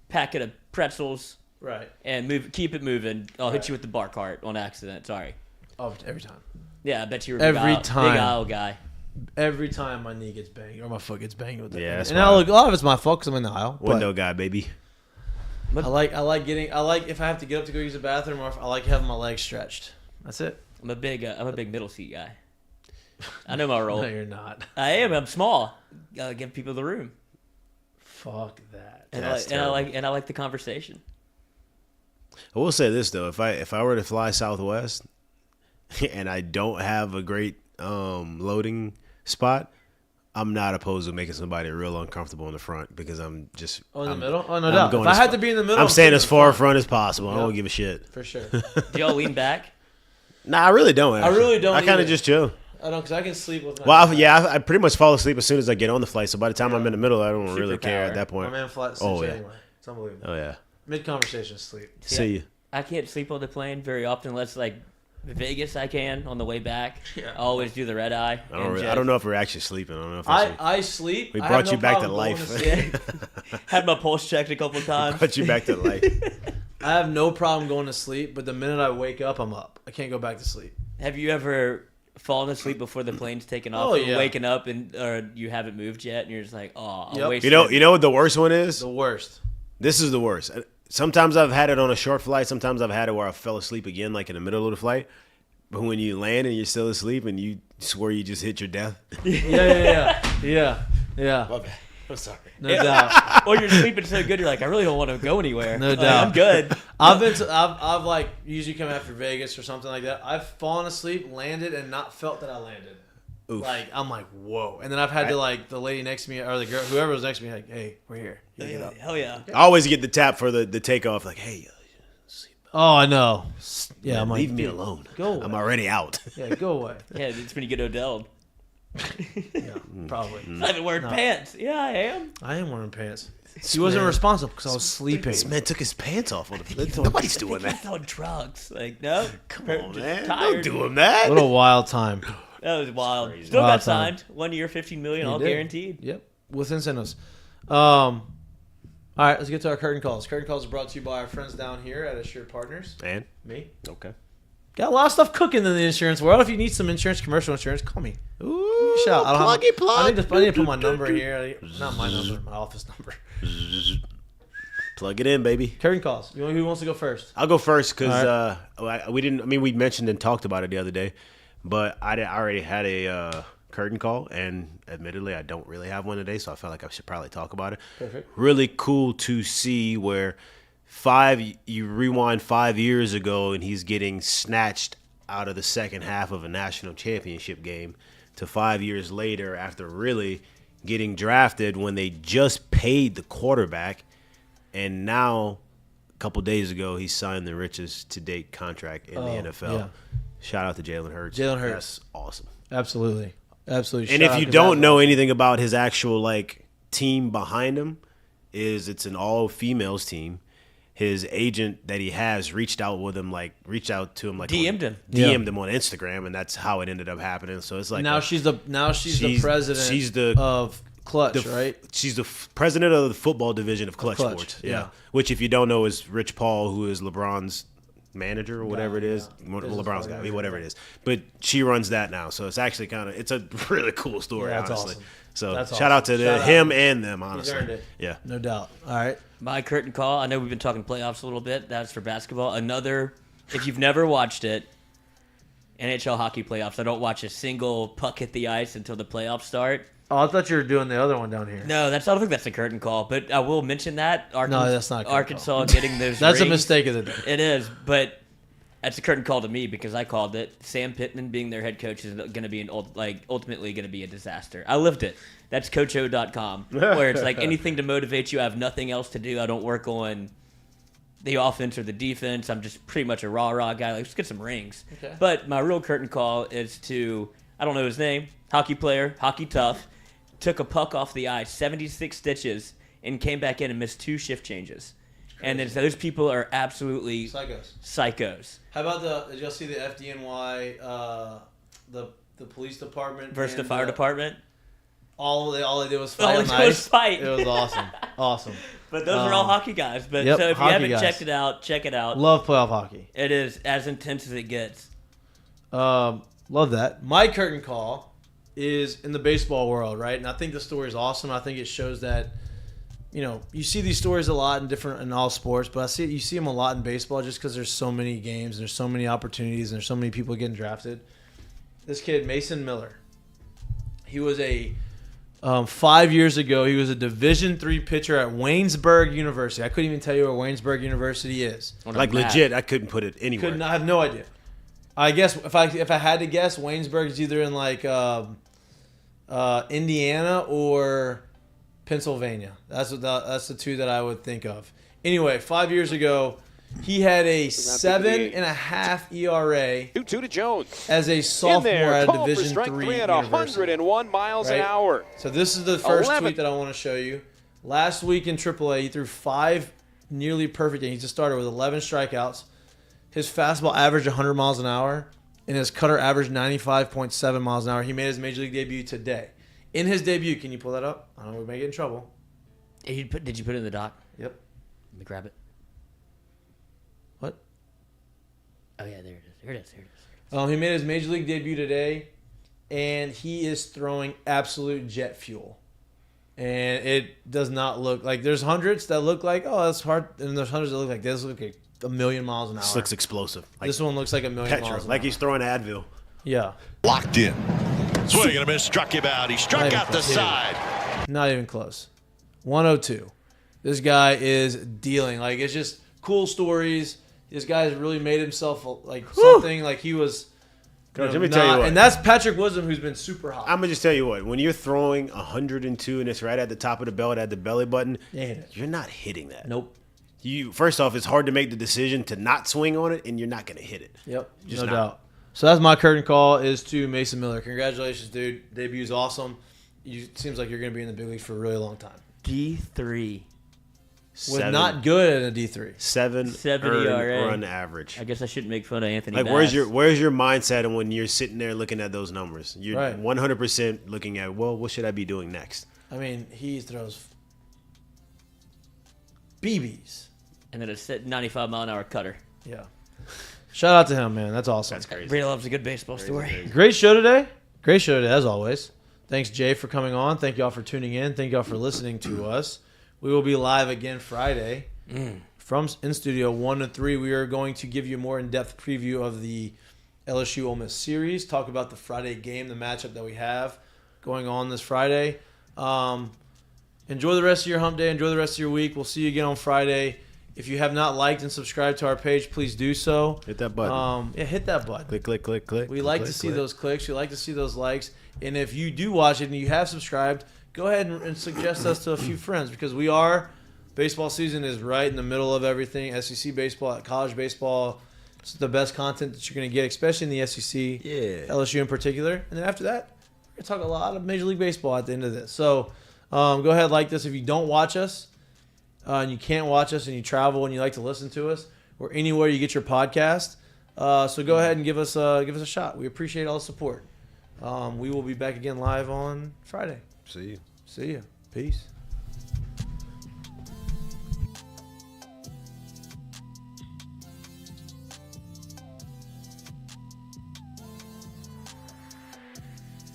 packet of pretzels, Right. and keep it moving. I'll hit Right. you with the bar cart on accident. Sorry. Oh, every time. Yeah, I bet you were Every big time. aisle guy. Every time my knee gets banged or my foot gets banged with it. Yeah, that's and why- now look, a lot of it's my fault because I'm in the aisle. but Window guy, baby. I like if I have to get up to go use the bathroom, or if I like having my legs stretched. That's it. I'm a big middle seat guy. I know my role. No, you're not. I am. I'm small. Gotta give people the room, Fuck that. and That's I like the conversation. I will say this though: if I were to fly Southwest and I don't have a great loading spot, I'm not opposed to making somebody real uncomfortable in the front because I'm just Oh, in the I'm- middle? Oh, no I'm doubt. going If I as had far- to be in the middle, I'm staying sitting as in far front. front as possible. I Yep. don't give a shit. For sure. Do y'all lean back? Nah, I really don't. I really don't I kind either. of just chill. I don't, because I can sleep with my. Well, I pretty much fall asleep as soon as I get on the flight. So by the time I'm in the middle, I don't really care Superpower. at that My point. man flight Oh, sleeps yeah. anyway. It's unbelievable. Oh yeah. Mid conversation sleep. See you. I can't sleep on the plane very often unless like Vegas I can on the way back. I always do the red eye. I don't know if we're actually sleeping. I don't know if I sleep. We I brought have you no back to problem going life. sleep. Had my pulse checked a couple times. Brought you back to life. I have no problem going to sleep, but the minute I wake up, I'm up. I can't go back to sleep. Have you ever fallen asleep before the plane's taken off? Oh, You're yeah. waking up or you haven't moved yet, and you're just like, oh, I'll Yep. waste You know what the worst one is? The worst. This is the worst. Sometimes I've had it on a short flight. Sometimes I've had it where I fell asleep again, like in the middle of the flight. But when you land and you're still asleep and you swear you just hit your death. Yeah. My bad. I'm sorry. No doubt. Or you're sleeping so good, you're like, I really don't want to go anywhere. No Like, doubt. I'm good. I've like usually come after Vegas or something like that. I've fallen asleep, landed, and not felt that I landed. Oof. Like I'm like, whoa. And then I've had to like the lady next to me or the girl, whoever was next to me, like, hey, we're here. You get up. Hell yeah. I always get the tap for the takeoff, like, hey, Oh, I know. Yeah, I'm like, leave me dude, alone. Go away. I'm already out. Yeah, go away. Yeah, it's when you get Odell'd. Yeah, probably. I haven't wearing pants. Yeah, I am. I am wearing pants. He wasn't responsible because I was sleeping. This man took his pants off. Nobody's doing that. He's on drugs. Like, no. Come on, Just man. tired. Don't do him that. What a wild time. That was wild. Still Wild got time. signed. 1 year, $15 million, all He did. guaranteed. Yep, with incentives. All right, let's get to our curtain calls. Curtain calls are brought to you by our friends down here at Assured Partners. And? Me. Okay. Got a lot of stuff cooking in the insurance world. If you need some insurance, commercial insurance, call me. Ooh, Shout. I don't have- plug. I need to put my number here. Not my number, my office number. Plug it in, baby. Curtain calls. Who wants to go first? I'll go first because All we didn't. I mean, we mentioned and talked about it the other day, but I already had a curtain call, and admittedly, I don't really have one today, so I felt like I should probably talk about it. Perfect. Really cool to see where you rewind 5 years ago, and he's getting snatched out of the second half of a national championship game to 5 years later after really getting drafted when they just paid the quarterback. And now, a couple days ago, he signed the richest to-date contract in the NFL. yeah. Shout out to Jalen Hurts. Jalen Hurts. That's awesome. Absolutely. Absolutely. And if you don't know anything about his actual team behind him, it's an all-females team. His agent that he has reached out to him DM'd him. DM'd him on Instagram, and that's how it ended up happening. So it's like now she's the president she's the of Clutch, right? She's the president of the football division of Clutch Sports. yeah. Which, if you don't know, is Rich Paul, who is LeBron's manager or whatever it is. LeBron's guy, whatever it is. But she runs that now, so it's actually it's a really cool story, Yeah, that's honestly. awesome. So That's shout out to awesome. him and them, honestly. earned it. Yeah. No doubt. All right. My curtain call. I know we've been talking playoffs a little bit. That's for basketball. Another, if you've never watched it, NHL hockey playoffs. I don't watch a single puck hit the ice until the playoffs start. Oh, I thought you were doing the other one down here. No, I don't think that's a curtain call, but I will mention that. No, that's not a curtain Arkansas getting those That's a rings. mistake of the day. It is, but that's a curtain call to me because I called it. Sam Pittman being their head coach is going to be ultimately going to be a disaster. I lived it. That's CoachO.com, where it's like anything to motivate you. I have nothing else to do. I don't work on the offense or the defense. I'm just pretty much a rah-rah guy. Like, let's get some rings. Okay. But my real curtain call is to, I don't know his name, hockey player, hockey tough, took a puck off the ice, 76 stitches, and came back in and missed 2 shift changes. And then those people are absolutely psychos. How about did y'all see the FDNY, the police department Versus the and fire department? All they did was All fight. they on did ice. was fight. It was awesome. Awesome. But those are all hockey guys. But yep, so if you hockey haven't guys. checked it out, check it out. Love playoff hockey. It is as intense as it gets. Love that. My curtain call is in the baseball world, right? And I think the story is awesome. I think it shows that, you see these stories a lot in all sports, but you see them a lot in baseball just because there's so many games, and there's so many opportunities, and there's so many people getting drafted. This kid, Mason Miller, he was 5 years ago, he was a Division III pitcher at Waynesburg University. I couldn't even tell you where Waynesburg University is. Legit, I couldn't put it anywhere. I have no idea. I guess if I had to guess, Waynesburg is either in Indiana or Pennsylvania. That's the two that I would think of. Anyway, 5 years ago, he had a 7.5 ERA 2-2 to Jones. as a sophomore at a Division III Three at university. 101 miles an Right? hour. So this is the first 11. tweet that I want to show you. Last week in AAA, he threw 5 nearly perfect innings. He just started with 11 strikeouts. his fastball averaged 100 miles an hour, and his cutter averaged 95.7 miles an hour. He made his major league debut today. In his debut, can you pull that up? I don't know, we may get in trouble. Did you put it in the doc? Yep. Let me grab it. What? Oh, yeah, there it is. Here it is. He made his major league debut today, and he is throwing absolute jet fuel. And it does not look like there's hundreds that look like, oh, that's hard. And there's hundreds that look like this look like a million miles an hour. This looks explosive. Like this one looks like a million miles an like hour. he's throwing Advil. Yeah. Locked in. Swing and a miss, struck him out. He struck out the side. Not even close. 102. This guy is dealing. Like, it's just cool stories. This guy has really made himself like something. Like he was. Coach, let me tell you what. And that's Patrick Wisdom, who's been super hot. I'm gonna just tell you what. When you're throwing 102 and it's right at the top of the belt at the belly button, you're not hitting that. Nope. You first off, it's hard to make the decision to not swing on it, and you're not gonna hit it. Yep, Just no not. doubt. So that's my curtain call is to Mason Miller. Congratulations, dude. Debut's awesome. Seems like you're gonna be in the big leagues for a really long time. D3. Was not good at a D3. 7 70 earned ERA. run average. I guess I shouldn't make fun of Anthony. Like, Bass. where's your mindset when you're sitting there looking at those numbers? You're Right. 100% looking at, well, what should I be doing next? I mean, he throws BBs. And then a 95-mile-an-hour cutter. Yeah. Shout out to him, man. That's awesome. That's crazy. Brady loves a good baseball story. Great show today. Great show today, as always. Thanks, Jay, for coming on. Thank y'all for tuning in. Thank y'all for listening to us. We will be live again Friday from in studio 1 to 3. We are going to give you a more in-depth preview of the LSU Ole Miss series. Talk about the Friday game, the matchup that we have going on this Friday. Enjoy the rest of your hump day. Enjoy the rest of your week. We'll see you again on Friday. If you have not liked and subscribed to our page, please do so. Hit that button. Hit that button. Click, click, click, click. We like to see those clicks. We like to see those likes. And if you do watch it and you have subscribed, go ahead and suggest us to a few friends because baseball season is right in the middle of everything. SEC baseball, college baseball, it's the best content that you're going to get, especially in the SEC, LSU in particular. And then after that, we're going to talk a lot of Major League Baseball at the end of this. So go ahead, like this. If you don't watch us and you can't watch us and you travel and you like to listen to us, or anywhere you get your podcast, so go ahead and give us a shot. We appreciate all the support. We will be back again live on Friday. See you. See you. Peace.